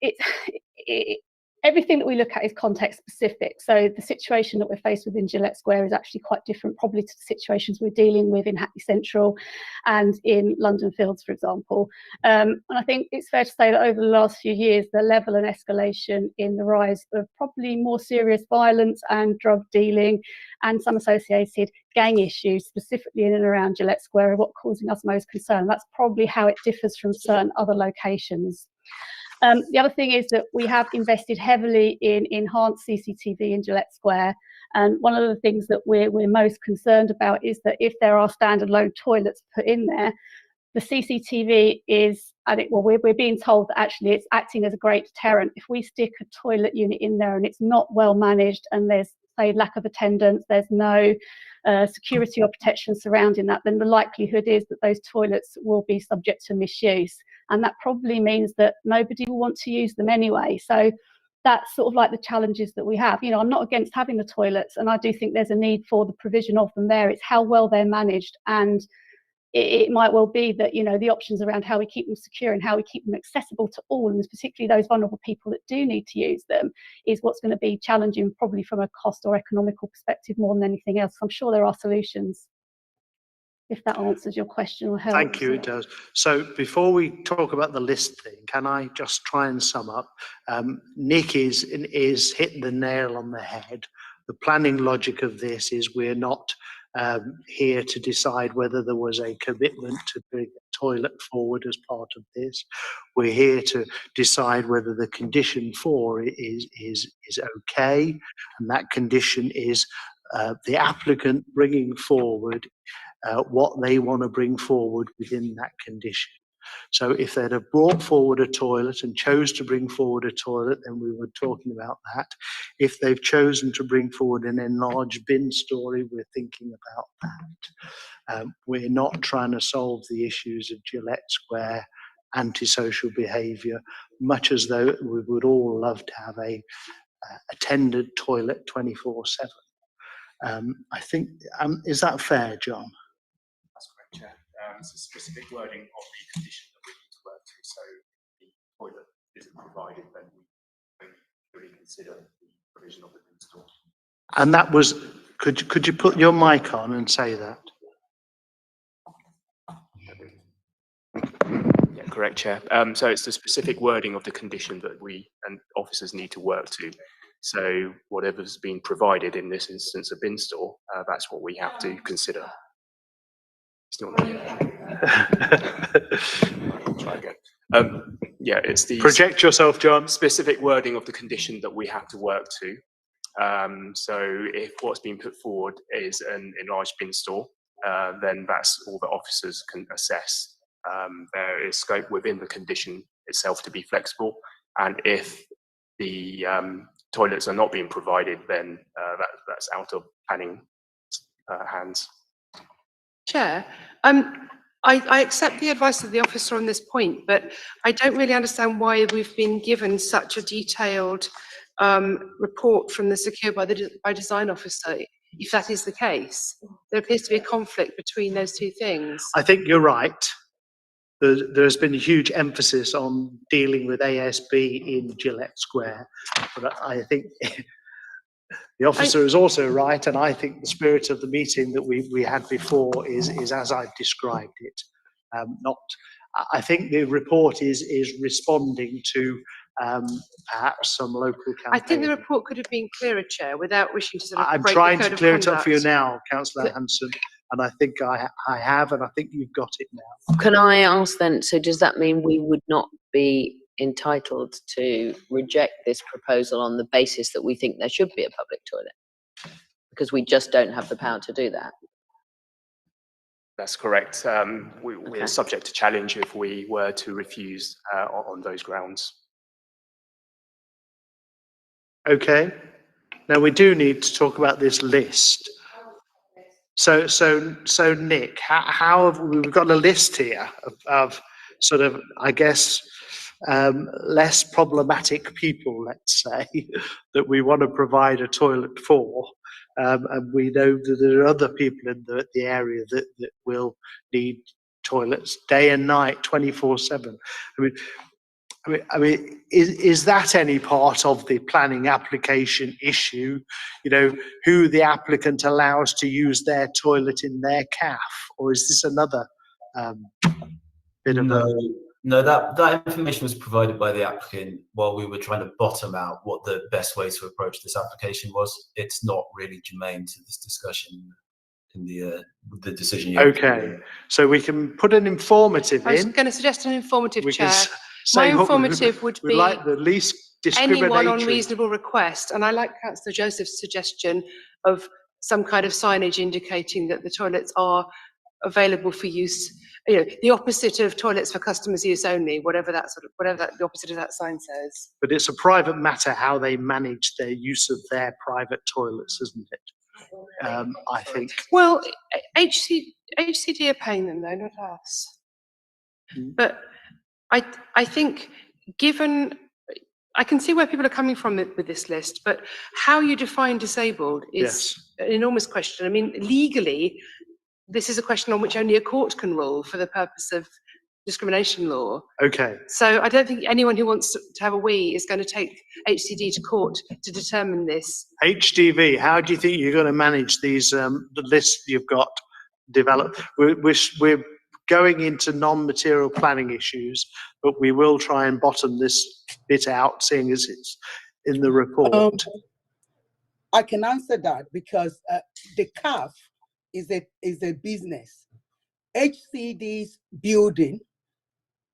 everything that we look at is context specific. So the situation that we're faced with in Gillette Square is actually quite different probably to the situations we're dealing with in Hackney Central and in London Fields, for example. And I think it's fair to say that over the last few years, the level and escalation in the rise of probably more serious violence and drug dealing and some associated gang issues, specifically in and around Gillette Square, are what causing us most concern. That's probably how it differs from certain other locations. The other thing is that we have invested heavily in enhanced CCTV in Gillette Square. And one of the things that we're most concerned about is that if there are standalone toilets put in there, the CCTV is, we're being told that actually it's acting as a great deterrent. If we stick a toilet unit in there and it's not well managed and there's, say, lack of attendance, there's no security or protection surrounding that, then the likelihood is that those toilets will be subject to misuse. And that probably means that nobody will want to use them anyway. So that's sort of like the challenges that we have. I'm not against having the toilets, and I do think there's a need for the provision of them there. It's how well they're managed, and it might well be that, the options around how we keep them secure and how we keep them accessible to all, and particularly those vulnerable people that do need to use them, is what's going to be challenging, probably from a cost or economical perspective more than anything else. I'm sure there are solutions, if that answers your question or helps. Thank you, it does. So before we talk about the list thing, can I just try and sum up? Nick is hitting the nail on the head. The planning logic of this is we're not here to decide whether there was a commitment to bring a toilet forward as part of this. We're here to decide whether the condition 4 is okay, and that condition is the applicant bringing forward what they want to bring forward within that condition. So if they'd have brought forward a toilet and chose to bring forward a toilet, then we were talking about that. If they've chosen to bring forward an enlarged bin story, we're thinking about that. We're not trying to solve the issues of Gillette Square antisocial behaviour, much as though we would all love to have a attended toilet 24/7. I think, is that fair, John? That's correct, Chair. It's a specific wording of the condition that we need to work through. So if the toilet isn't provided, then we reconsider the provision of the bin store. And that was, could you put your mic on and say that? correct, Chair. So it's the specific wording of the condition that we and officers need to work to. So whatever's been provided in this instance, a bin store, that's what we have to consider. Still not yet. I'll try again. Yeah, it's the Project yourself, John. specific wording of the condition that we have to work to. So if what's been put forward is an enlarged bin store, then that's all that officers can assess. There is scope within the condition itself to be flexible, and if the toilets are not being provided, then that's out of planning hands. Chair, I accept the advice of the officer on this point, but I don't really understand why we've been given such a detailed report from the Secure by Design officer, if that is the case. There appears to be a conflict between those two things. I think you're right. There's been a huge emphasis on dealing with ASB in Gillette Square, but I think the officer is also right, and I think the spirit of the meeting that we had before is as I've described it. I think the report is responding to perhaps some local campaign. I think the report could have been clearer, Chair, without wishing to sort of I'm break trying the to code clear of it up for you conduct. now, Councillor Hanson, and I think I have, and I think you've got it now. Can I ask then, so does that mean we would not be entitled to reject this proposal on the basis that we think there should be a public toilet? Because we just don't have the power to do that? That's correct. We're subject to challenge if we were to refuse on those grounds. Okay. Now we do need to talk about this list. So Nick, how have we've got a list here of sort of, I guess, less problematic people, let's say, that we want to provide a toilet for. And we know that there are other people in the area that will need toilets day and night, 24/7. I mean, is that any part of the planning application issue? You know, who the applicant allows to use their toilet in their CAF, or is this another bit of No, that information was provided by the applicant while we were trying to bottom out what the best way to approach this application was. It's not really germane to this discussion in the decision. You Okay, so we can put an informative I was in. going to suggest an informative, We Chair. can My say what informative would we'd be like the least discriminatory. anyone on reasonable request, and I like Councillor Joseph's suggestion of some kind of signage indicating that the toilets are available for use. You know, the opposite of toilets for customers' use only, whatever the opposite of that sign says. But it's a private matter how they manage their use of their private toilets, isn't it? I think. Well, HCD are paying them though, not us. But I think, given, I can see where people are coming from with this list, but how you define disabled is an enormous question. I mean, legally, this is a question on which only a court can rule for the purpose of discrimination law. Okay. So I don't think anyone who wants to have a wee is going to take HCD to court to determine this. HDV, how do you think you're going to manage these, the list you've got developed? We're going into non-material planning issues, but we will try and bottom this bit out, seeing as it's in the report. I can answer that because the CAF is a business. HCD's building,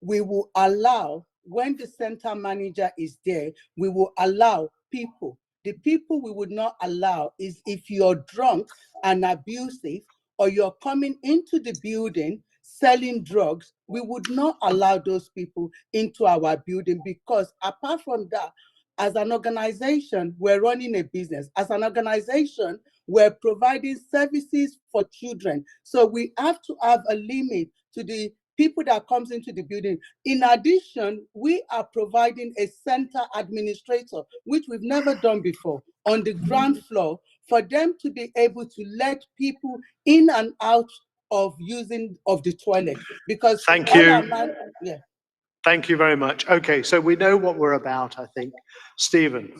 we will allow, when the center manager is there, we will allow people. The people we would not allow is if you're drunk and abusive, or you're coming into the building selling drugs, we would not allow those people into our building, because apart from that, as an organization, we're running a business. As an organization, we're providing services for children. So we have to have a limit to the people that comes into the building. In addition, we are providing a center administrator, which we've never done before, on the ground floor, for them to be able to let people in and out of using of the toilet. Because thank you. Yeah. Thank you very much. Okay, so we know what we're about, I think. Stephen.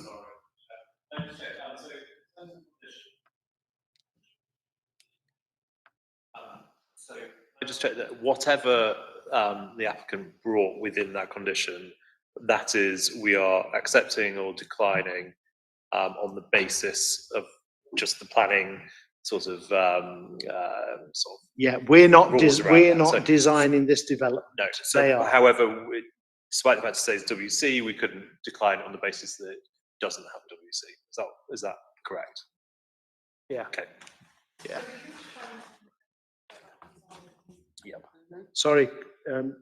So I just check that whatever the applicant brought within that condition, that is, we are accepting or declining on the basis of just the planning sort of Yeah, we're not rules around we're that. So- designing this development. No, They so are. however, despite the fact it says WC, we couldn't decline it on the basis that it doesn't have a WC. Is that correct? Yeah. Okay. Yeah. Yep. Sorry. I'm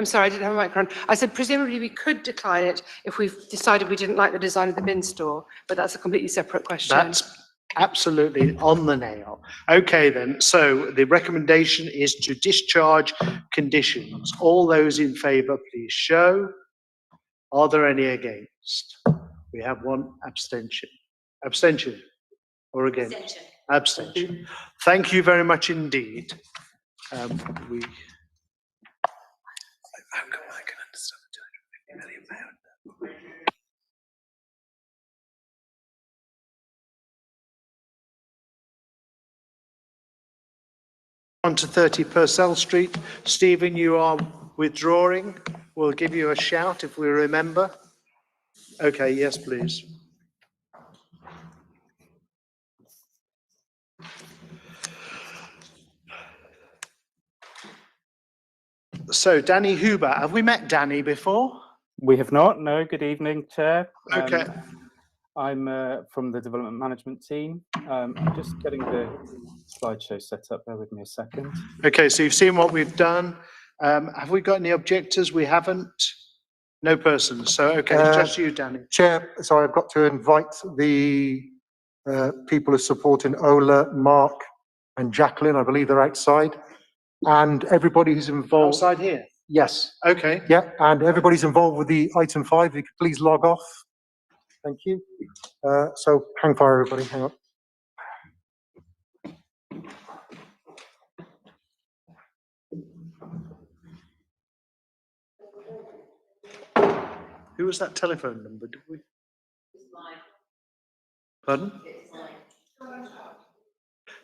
sorry, I didn't have a microphone. I said presumably we could decline it if we've decided we didn't like the design of the bin store, but that's a completely separate question. That's absolutely on the nail. Okay, then. So the recommendation is to discharge conditions. All those in favour, please show. Are there any against? We have one abstention. Abstention or against? Abstention. Abstention. Thank you very much indeed. We. How come I can understand the £250 million? On to 30 Purcell Street. Stephen, you are withdrawing. We'll give you a shout if we remember. Okay, yes, please. So, Danny Huber, have we met Danny before? We have not, no. Good evening, Chair. Okay. I'm from the development management team. I'm just getting the slideshow set up. Bear with me a second. Okay, so you've seen what we've done. Have we got any objectors? We haven't. No persons. So, okay, it's just you, Danny. Chair, so I've got to invite the people who are supporting Ola, Mark and Jacqueline. I believe they're outside. And everybody who's involved. Outside here? Yes. Okay. Yeah, and everybody's involved with the item 5. If you could please log off. Thank you. So hang fire, everybody. Hang on. Who was that telephone number? Did we? Pardon?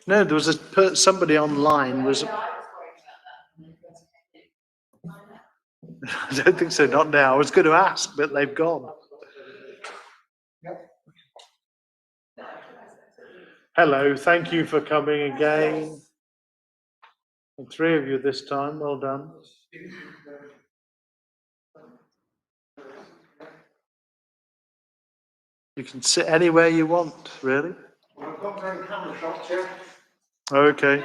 No, there was somebody online was. I don't think so. Not now. I was going to ask, but they've gone. Hello. Thank you for coming again. And 3 of you this time. Well done. You can sit anywhere you want, really. I've got my own camera shots here. Okay.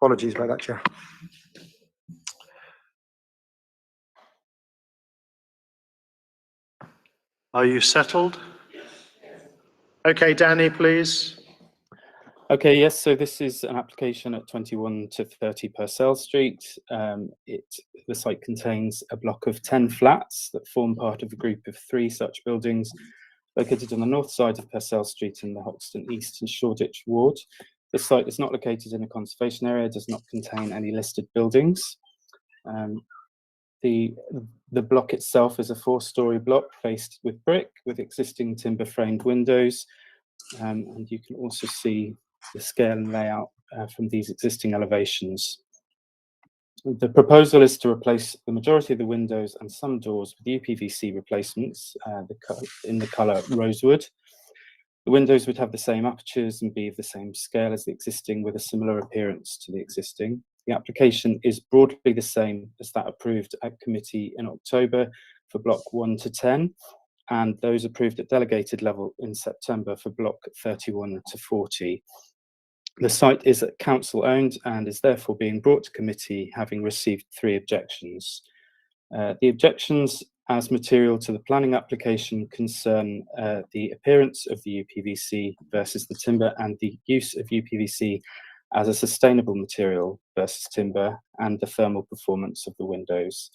Apologies about that, Chair. Are you settled? Okay, Danny, please. Okay, yes, so this is an application at 21 to 30 Purcell Street. The site contains a block of 10 flats that form part of a group of 3 such buildings located on the north side of Purcell Street in the Hoxton East and Shoreditch ward. The site is not located in a conservation area, does not contain any listed buildings. The block itself is a 4-storey block faced with brick with existing timber framed windows, and you can also see the scale and layout from these existing elevations. The proposal is to replace the majority of the windows and some doors with UPVC replacements in the colour rosewood. The windows would have the same apertures and be of the same scale as the existing with a similar appearance to the existing. The application is broadly the same as that approved at committee in October for block 1 to 10 and those approved at delegated level in September for block 31 to 40. The site is council owned and is therefore being brought to committee having received 3 objections. The objections as material to the planning application concern the appearance of the UPVC versus the timber and the use of UPVC as a sustainable material versus timber and the thermal performance of the windows.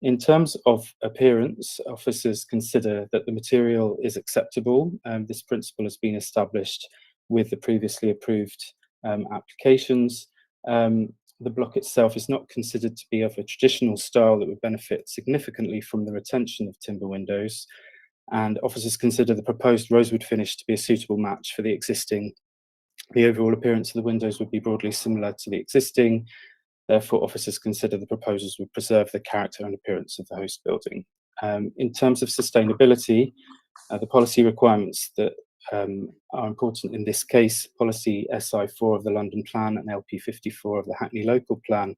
In terms of appearance, officers consider that the material is acceptable. This principle has been established with the previously approved applications. The block itself is not considered to be of a traditional style that would benefit significantly from the retention of timber windows. and officers consider the proposed rosewood finish to be a suitable match for the existing. The overall appearance of the windows would be broadly similar to the existing. Therefore, officers consider the proposals would preserve the character and appearance of the host building. In terms of sustainability, the policy requirements that are important in this case, policy SI4 of the London Plan and LP54 of the Hackney Local Plan,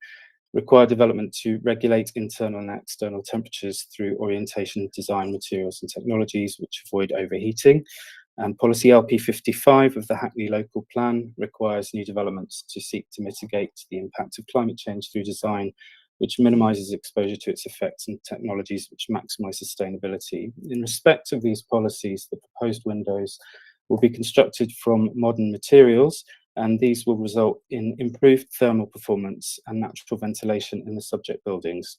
require development to regulate internal and external temperatures through orientation, design, materials and technologies which avoid overheating. And policy LP55 of the Hackney Local Plan requires new developments to seek to mitigate the impact of climate change through design, which minimises exposure to its effects, and technologies which maximise sustainability. In respect of these policies, the proposed windows will be constructed from modern materials, and these will result in improved thermal performance and natural ventilation in the subject buildings.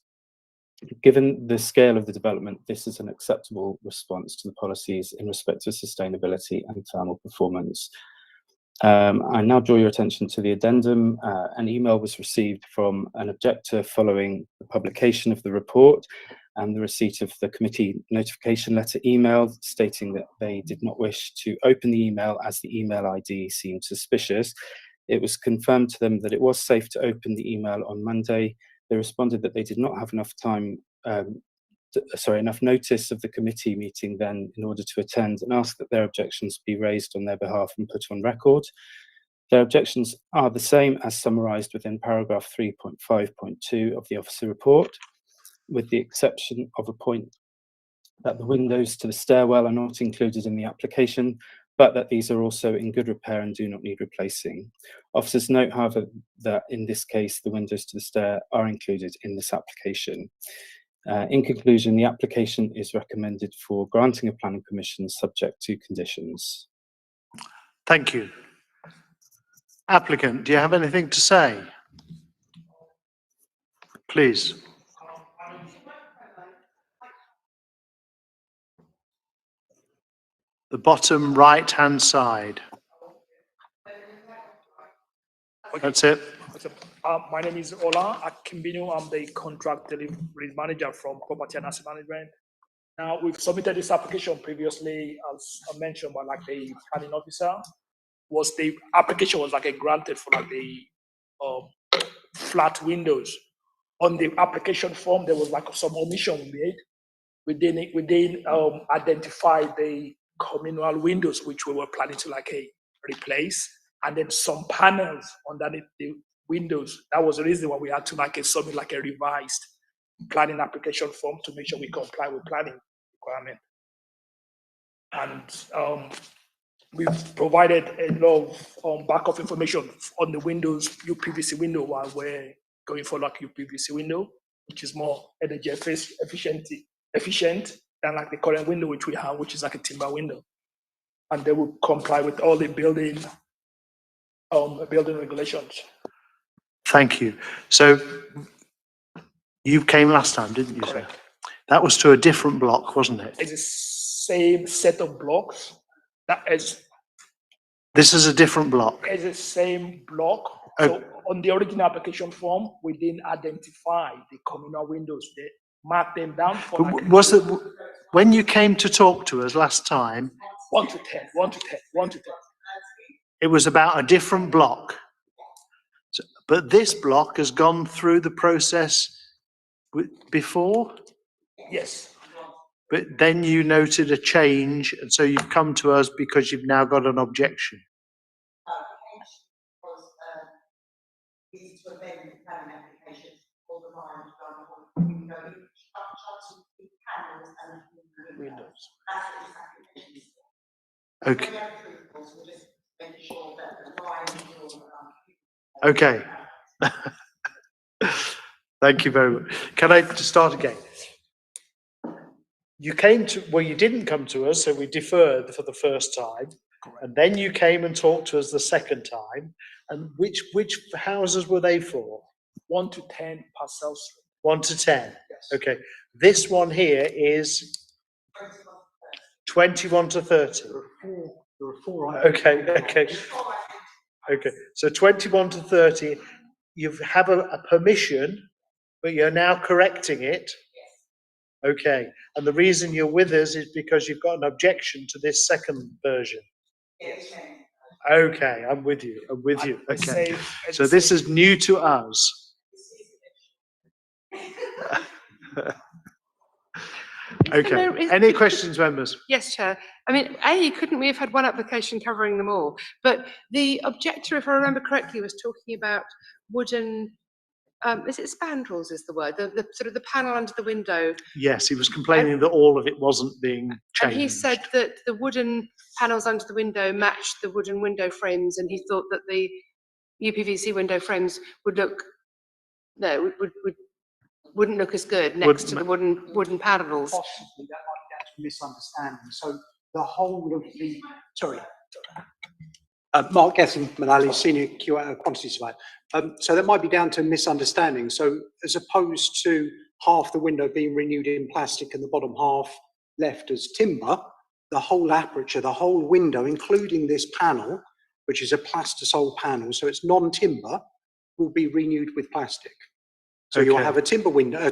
Given the scale of the development, this is an acceptable response to the policies in respect of sustainability and thermal performance. I now draw your attention to the addendum. An email was received from an objector following the publication of the report and the receipt of the committee notification letter email stating that they did not wish to open the email as the email ID seemed suspicious. It was confirmed to them that it was safe to open the email on Monday. They responded that they did not have enough time, enough notice of the committee meeting then in order to attend, and asked that their objections be raised on their behalf and put on record. Their objections are the same as summarised within paragraph 3.5.2 of the officer report, with the exception of a point that the windows to the stairwell are not included in the application, but that these are also in good repair and do not need replacing. Officers note, however, that in this case, the windows to the stair are included in this application. In conclusion, the application is recommended for granting a planning permission subject to conditions. Thank you. Applicant, do you have anything to say? Please. The bottom right-hand side. That's it. My name is Ola Akimbinu. I'm the contract delivery manager from Property and Asset Management. Now, we've submitted this application previously, as I mentioned, by like the planning officer. The application was like a granted for like the flat windows. On the application form, there was like some omission we made. We didn't identify the communal windows, which we were planning to like replace, and then some panels underneath the windows. That was the reason why we had to like submit like a revised planning application form to make sure we comply with planning requirement. And we've provided a lot of backup information on the windows, UPVC window, while we're going for like UPVC window, which is more energy efficient than like the current window which we have, which is like a timber window. And they will comply with all the building regulations. Thank you. So you came last time, didn't you, Correct. sir? That was to a different block, wasn't it? It's the same set of blocks. This is a different block. It's the same block. Oh. So on the original application form, we didn't identify the communal windows. They marked them down for like Was it when you came to talk to us last time? 1 to 10, 1 to 10, 1 to 10. It was about a different block. So, but this block has gone through the process before? Yes. But then you noted a change, and so you've come to us because you've now got an objection. Okay. Okay. Thank you very much. Can I just start again? You came to, well, you didn't come to us, so we deferred for the first time. Correct. And then you came and talked to us the second time. And which houses were they for? 1 to 10 Parcel Street. 1 to 10? Yes. Okay. This one here is 21 to 30. There were four. Okay, okay. Okay, so 21 to 30, you have a permission, but you're now correcting it. Okay, and the reason you're with us is because you've got an objection to this second version. Okay, I'm with you. I'm with you. Okay, so this is new to us. Okay. Any questions, members? Yes, Chair. I mean, couldn't we have had one application covering them all? But the objector, if I remember correctly, was talking about wooden, is it spandrels is the word, the sort of the panel under the window. Yes, he was complaining that all of it wasn't being changed. And he said that the wooden panels under the window matched the wooden window frames, and he thought that the UPVC window frames would look, wouldn't look as good next to the wooden panels. Possibly, that might be down to misunderstanding. So the whole of the, sorry. Mark Gethin-Manali, Senior Quantity Surveyor. So that might be down to misunderstanding. So as opposed to half the window being renewed in plastic and the bottom half left as timber, the whole aperture, the whole window, including this panel, which is a plastisol panel, so it's non-timber, will be renewed with plastic. So you'll have a timber window,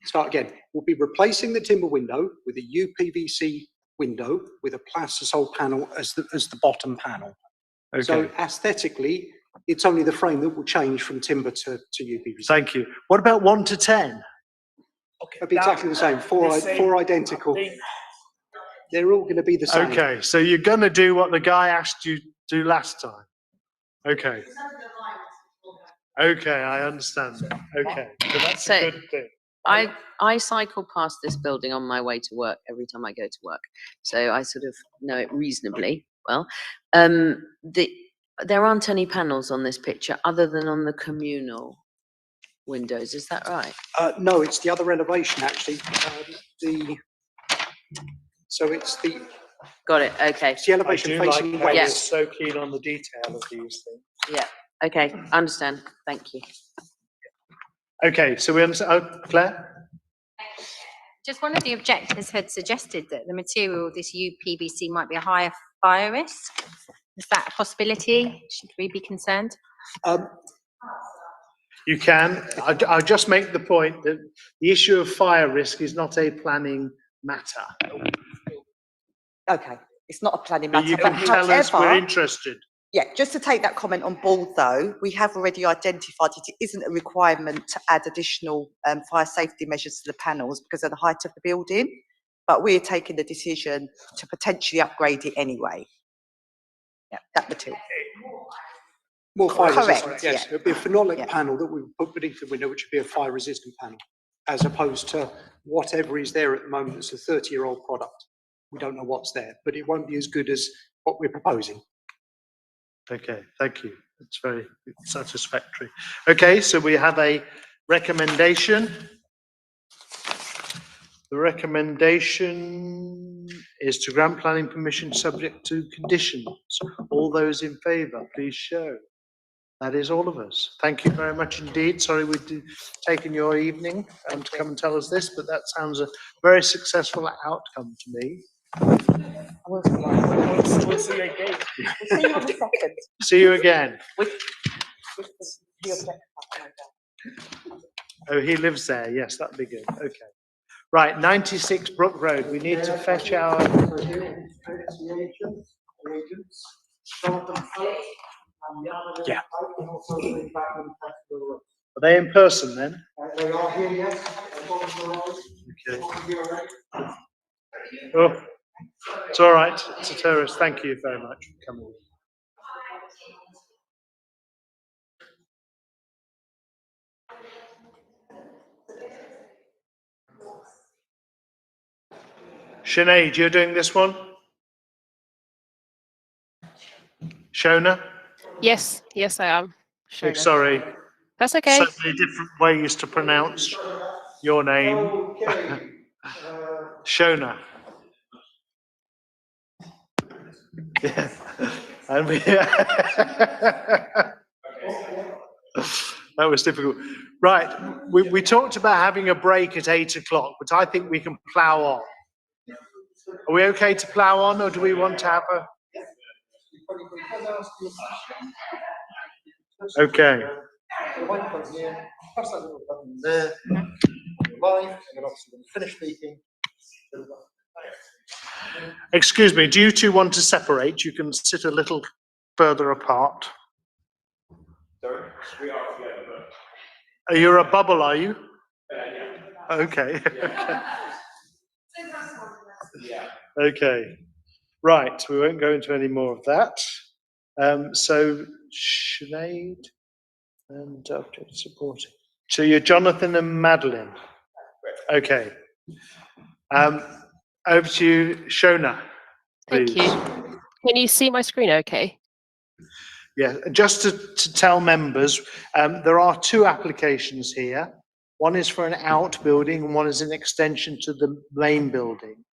start again. We'll be replacing the timber window with a UPVC window with a plastisol panel as the bottom panel. Okay. So aesthetically, it's only the frame that will change from timber to UPVC. Thank you. What about 1 to 10? Okay, it'll be exactly the same. Four identical. They're all going to be the same. Okay, so you're going to do what the guy asked you to do last time. Okay. Okay, I understand. Okay, so that's a good thing. I cycle past this building on my way to work every time I go to work, so I sort of know it reasonably well. There aren't any panels on this picture other than on the communal windows. Is that right? No, it's the other elevation actually. So it's the. Got it. Okay. It's the elevation facing west. You're so keen on the detail of these things. Yeah. Okay. Understand. Thank you. Okay. So we understand. Oh, Claire. Just one of the objectors had suggested that the material, this UPVC, might be a higher fire risk. Is that a possibility? Should we be concerned? You can. I'll just make the point that the issue of fire risk is not a planning matter. Okay, it's not a planning But matter. you can tell us we're interested. Yeah, just to take that comment on board though, we have already identified it isn't a requirement to add additional fire safety measures to the panels because of the height of the building, but we're taking the decision to potentially upgrade it anyway. Yeah, that material. More fire Correct, resistant, yes. It would be a phenolic panel that we would put beneath the window, which would be a fire resistant panel, as opposed to whatever is there at the moment. It's a 30-year-old product. We don't know what's there, but it won't be as good as what we're proposing. Okay, thank you. It's very satisfactory. Okay, so we have a recommendation. The recommendation is to grant planning permission subject to conditions. All those in favour, please show. That is all of us. Thank you very much indeed. Sorry we've taken your evening to come and tell us this, but that sounds a very successful outcome to me. We'll see you again. We'll see you on the second. See you again. Oh, he lives there. Yes, that'd be good. Okay. Right, 96 Brook Road. We need to fetch our. Yeah. Are they in person then? They are here, yes. Okay. Oh, it's all right. It's a terrorist. Thank you very much for coming. Sinead, you're doing this one? Shona? Yes, I am. Oh, sorry. That's okay. So many different ways to pronounce your name. Shona. Yeah. And we, that was difficult. Right, we talked about having a break at 8 o'clock, but I think we can plough on. Are we okay to plough on, or do we want to have a... Okay. live, and then obviously when you finish speaking. Excuse me, do you two want to separate? You can sit a little further apart. Sorry, we are together, Are you a bubble, are you? yeah. Okay. Yeah. Okay. Right, we won't go into any more of that. So Sinead and object supporting. So you're Jonathan and Madeline. Okay. Over to you, Shona, please. Thank you. Can you see my screen okay? Yeah, just to tell members, there are two applications here. One is for an outbuilding and one is an extension to the main building.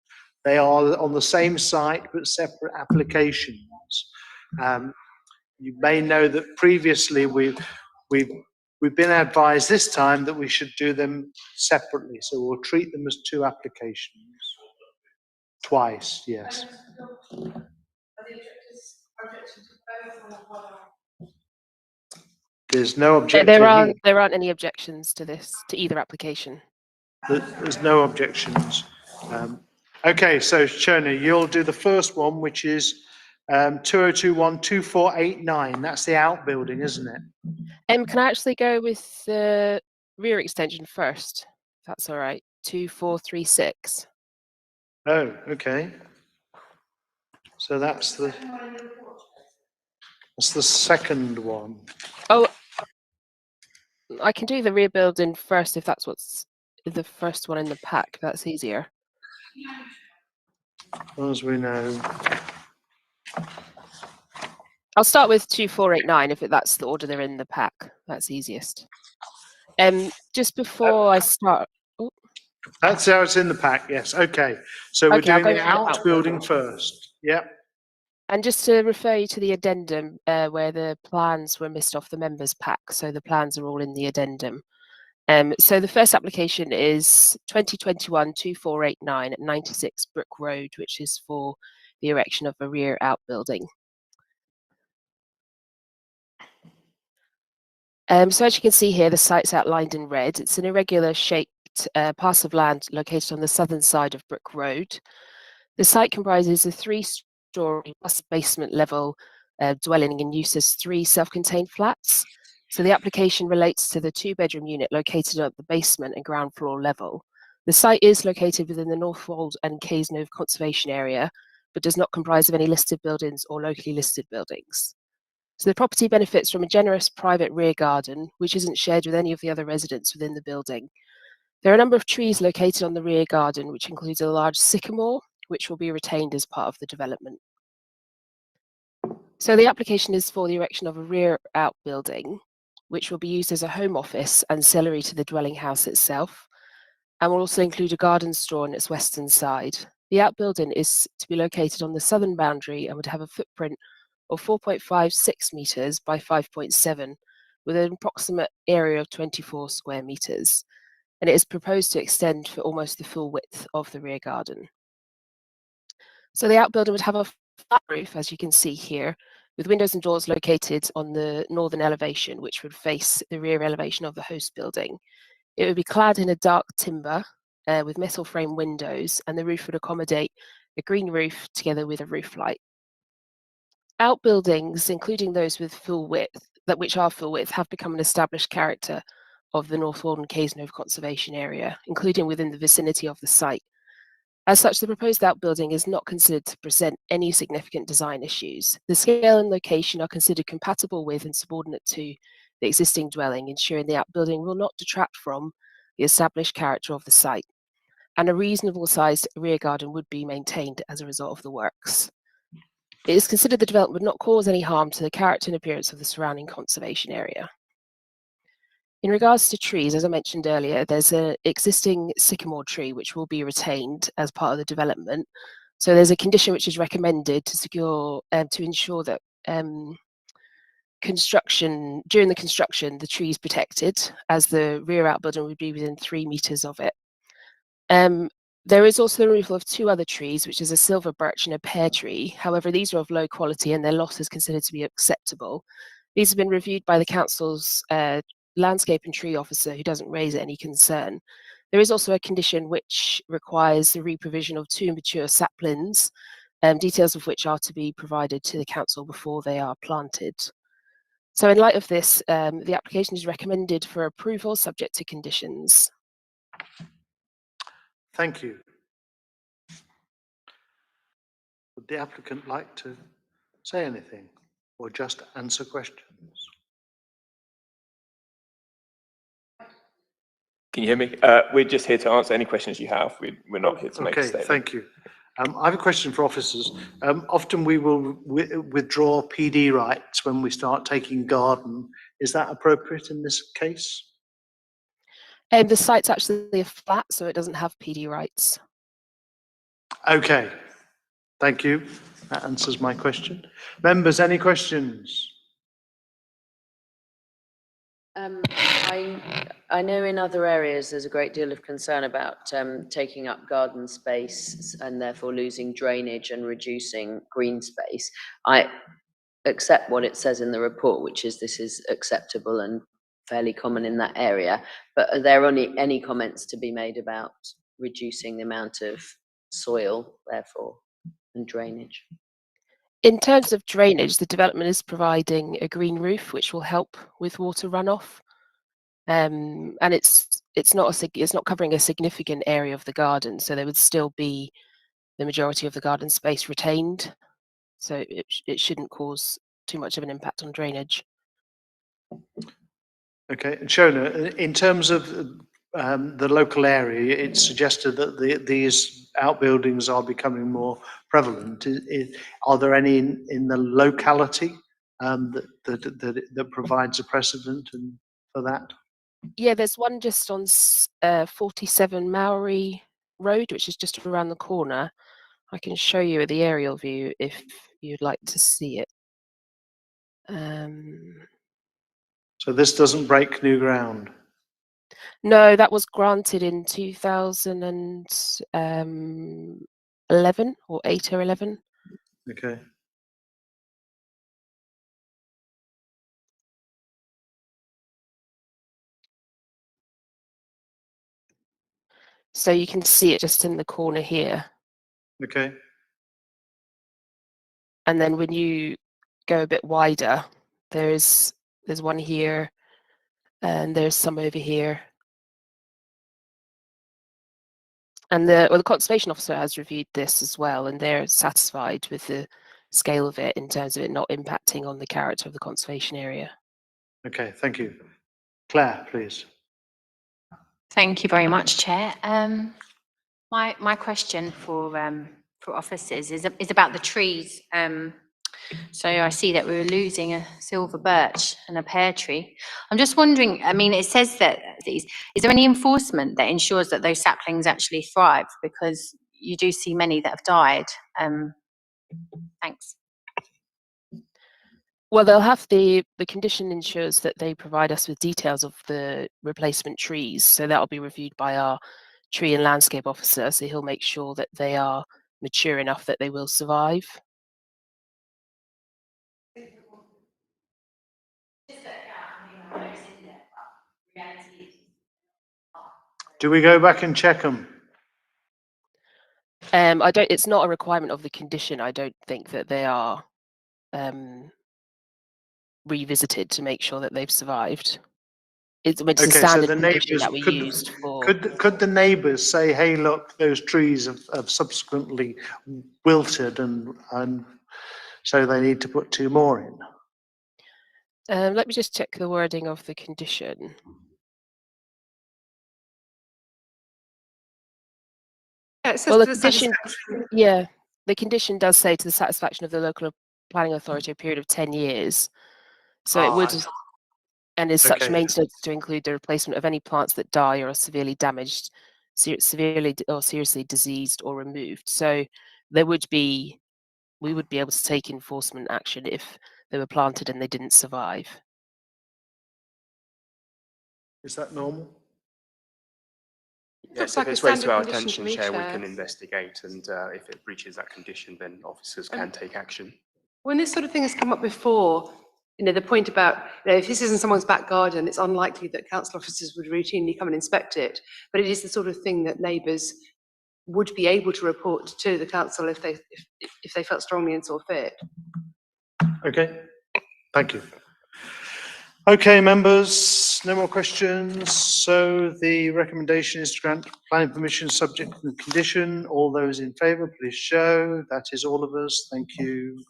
They are on the same site but separate applications. You may know that previously we've been advised this time that we should do them separately, so we'll treat them as two applications. Twice, yes. There's no objection. There aren't any objections to this, to either application. There's no objections. Okay, so Shona, you'll do the first one, which is 2021-2489. That's the outbuilding, isn't it? Can I actually go with the rear extension first? If that's all right. 2436. Oh, okay. So that's the second one. Oh, I can do the rear building first if that's what's the first one in the pack. That's easier. As we know. I'll start with 2489 if that's the order they're in the pack. That's easiest. Just before I start. Oh. That's how it's in the pack, yes. Okay. So we're doing the outbuilding first. Yep. And just to refer you to the addendum where the plans were missed off the members pack. So the plans are all in the addendum. So the first application is 2021-2489 at 96 Brook Road, which is for the erection of a rear outbuilding. So as you can see here, the site's outlined in red. It's an irregular shaped parcel of land located on the southern side of Brook Road. The site comprises a 3-story plus basement level dwelling in use as 3 self-contained flats. So the application relates to the 2-bedroom unit located at the basement and ground floor level. The site is located within the Northwold and Cazenove conservation area, but does not comprise of any listed buildings or locally listed buildings. So the property benefits from a generous private rear garden, which isn't shared with any of the other residents within the building. There are a number of trees located on the rear garden, which includes a large sycamore, which will be retained as part of the development. So the application is for the erection of a rear outbuilding, which will be used as a home office ancillary to the dwelling house itself, and will also include a garden store on its western side. The outbuilding is to be located on the southern boundary and would have a footprint of 4.56 metres by 5.7, with an approximate area of 24 square metres. And it is proposed to extend for almost the full width of the rear garden. So the outbuilding would have a flat roof, as you can see here, with windows and doors located on the northern elevation, which would face the rear elevation of the host building. It would be clad in a dark timber with metal frame windows, and the roof would accommodate a green roof together with a roof light. Outbuildings, including those with full width, which are full width, have become an established character of the Northwold and Cazenove conservation area, including within the vicinity of the site. As such, the proposed outbuilding is not considered to present any significant design issues. The scale and location are considered compatible with and subordinate to the existing dwelling, ensuring the outbuilding will not detract from the established character of the site, and a reasonable sized rear garden would be maintained as a result of the works. It is considered the development would not cause any harm to the character and appearance of the surrounding conservation area. In regards to trees, as I mentioned earlier, there's an existing sycamore tree which will be retained as part of the development. So there's a condition which is recommended to secure to ensure that during the construction, the tree is protected, as the rear outbuilding would be within 3 meters of it. There is also the removal of 2 other trees, which is a silver birch and a pear tree. However, these are of low quality and their loss is considered to be acceptable. These have been reviewed by the council's landscape and tree officer, who doesn't raise any concern. There is also a condition which requires the reprovision of 2 mature saplings, details of which are to be provided to the council before they are planted. So in light of this, the application is recommended for approval subject to conditions. Thank you. Would the applicant like to say anything or just answer questions? Can you hear me? We're just here to answer any questions you have. We're not here to make a Okay, statement. thank you. I have a question for officers. Often we will withdraw PD rights when we start taking garden. Is that appropriate in this case? The site's actually a flat, so it doesn't have PD rights. Okay, thank you. That answers my question. Members, any questions? I know in other areas there's a great deal of concern about taking up garden space and therefore losing drainage and reducing green space. I accept what it says in the report, which is this is acceptable and fairly common in that area. But are there any comments to be made about reducing the amount of soil, therefore, and drainage? In terms of drainage, the development is providing a green roof, which will help with water runoff. And it's not covering a significant area of the garden, so there would still be the majority of the garden space retained. So it shouldn't cause too much of an impact on drainage. Okay, and Shona, in terms of the local area, it's suggested that these outbuildings are becoming more prevalent. Are there any in the locality that provides a precedent for that? Yeah, there's one just on 47 Maori Road, which is just around the corner. I can show you the aerial view if you'd like to see it. So this doesn't break new ground? No, that was granted in 2011 or 8 or 11. Okay. So you can see it just in the corner here. Okay. And then when you go a bit wider, there's one here, and there's some over here. And the conservation officer has reviewed this as well, and they're satisfied with the scale of it in terms of it not impacting on the character of the conservation area. Okay, thank you. Claire, please. Thank you very much, Chair. My question for officers is about the trees. So I see that we're losing a silver birch and a pear tree. I'm just wondering, I mean, it says that is there any enforcement that ensures that those saplings actually thrive? Because you do see many that have died. Thanks. Well, they'll have the condition ensures that they provide us with details of the replacement trees. So that'll be reviewed by our tree and landscape officer. So he'll make sure that they are mature enough that they will survive. Do we go back and check them? It's not a requirement of the condition. I don't think that they are revisited to make sure that they've survived. It's a standard condition that we used for. Could the neighbours say, "Hey, look, those trees have subsequently wilted, and so they need to put 2 more in"? Let me just check the wording of the condition. Yeah, it says Well, the the condition, satisfaction. yeah, the condition does say to the satisfaction of the local planning authority a period of 10 years. So it would, and is such maintenance to include the replacement of any plants that die or are severely damaged, severely or seriously diseased or removed. So we would be able to take enforcement action if they were planted and they didn't survive. Is that normal? Yes, like if it's a raised to standard our condition attention, to me, Chair, we Chair. can investigate, and if it breaches that condition, then officers can take action. When this sort of thing has come up before, the point about, if this isn't someone's back garden, it's unlikely that council officers would routinely come and inspect it. But it is the sort of thing that neighbours would be able to report to the council if they felt strongly and saw fit. Okay, thank you. Okay, members, no more questions. So the recommendation is to grant planning permission subject to the condition. All those in favour, please show. That is all of us. Thank you.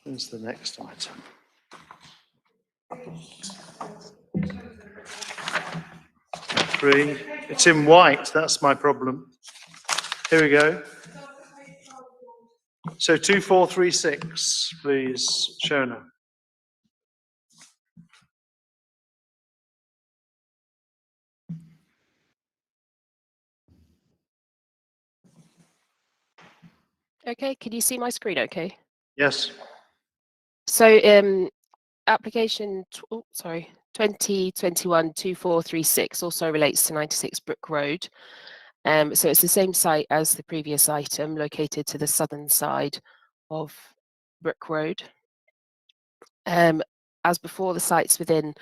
Where's the next item? Three. It's in white. That's my problem. Here we go. So 2436, please, Shona. Okay, can you see my screen okay? Yes. So application 2021-2436 also relates to 96 Brook Road. So it's the same site as the previous item, located to the southern side of Brook Road. As before, the site's within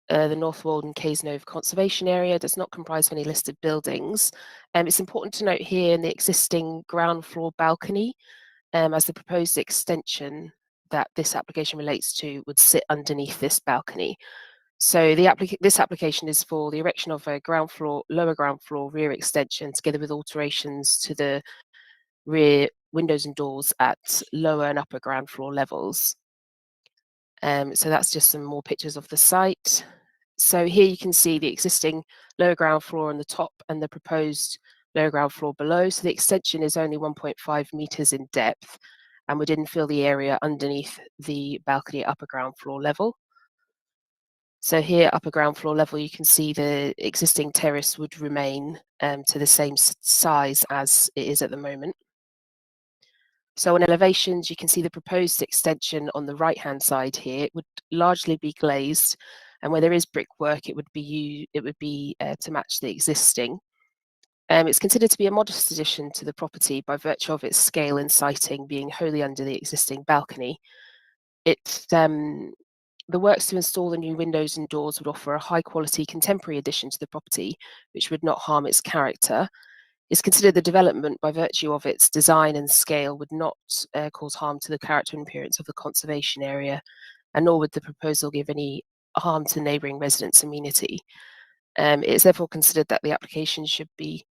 the North Walden Cazenove Conservation Area, does not comprise of any listed buildings. It's important to note here in the existing ground floor balcony, as the proposed extension that this application relates to would sit underneath this balcony. So this application is for the erection of a lower ground floor rear extension, together with alterations to the rear windows and doors at lower and upper ground floor levels. So that's just some more pictures of the site. So here you can see the existing lower ground floor on the top and the proposed lower ground floor below. So the extension is only 1.5 meters in depth and would infill the area underneath the balcony at upper ground floor level. So here, upper ground floor level, you can see the existing terrace would remain to the same size as it is at the moment. So on elevations, you can see the proposed extension on the right-hand side here. It would largely be glazed, and where there is brickwork, it would be to match the existing. It's considered to be a modest addition to the property by virtue of its scale and siting being wholly under the existing balcony. The works to install the new windows and doors would offer a high-quality contemporary addition to the property, which would not harm its character. It's considered the development, by virtue of its design and scale, would not cause harm to the character and appearance of the conservation area, and nor would the proposal give any harm to neighbouring residents' amenity. It is therefore considered that the application should be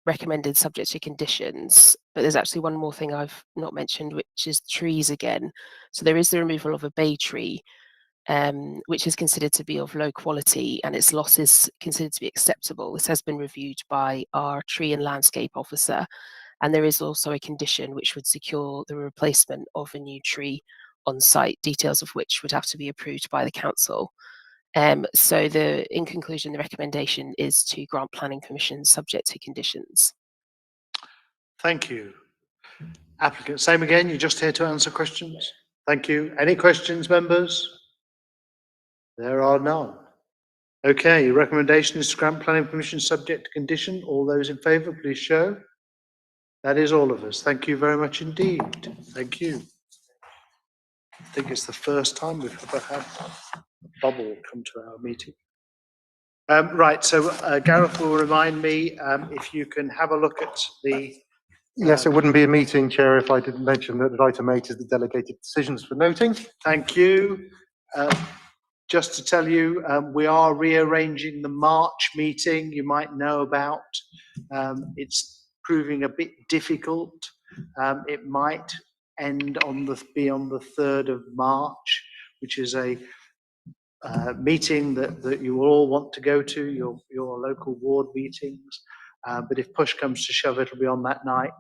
recommended subject to conditions. But there's actually one more thing I've not mentioned, which is trees again. So there is the removal of a bay tree, which is considered to be of low quality, and its loss is considered to be acceptable. This has been reviewed by our tree and landscape officer, and there is also a condition which would secure the replacement of a new tree on site, details of which would have to be approved by the council. So in conclusion, the recommendation is to grant planning permission subject to conditions. Thank you. Applicant, same again, you're just here to answer questions? Thank you. Any questions, members? There are none. Okay, your recommendation is to grant planning permission subject to condition. All those in favour, please show. That is all of us. Thank you very much indeed. Thank you. I think it's the first time we've ever had a bubble come to our meeting. Right, so Gareth will remind me if you can have a look at the... Yes, it wouldn't be a meeting, Chair, if I didn't mention that item 8 is the delegated decisions for noting. Thank you. Just to tell you, we are rearranging the March meeting you might know about. It's proving a bit difficult. It might be on the 3rd of March, which is a meeting that you all want to go to, your local ward meetings. But if push comes to shove, it'll be on that night.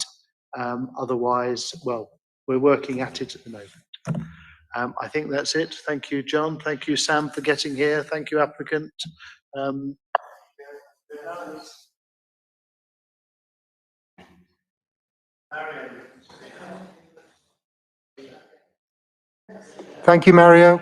Otherwise, well, we're working at it at the moment. I think that's it. Thank you, John. Thank you, Sam, for getting here. Thank you, applicant. Thank you, Mario.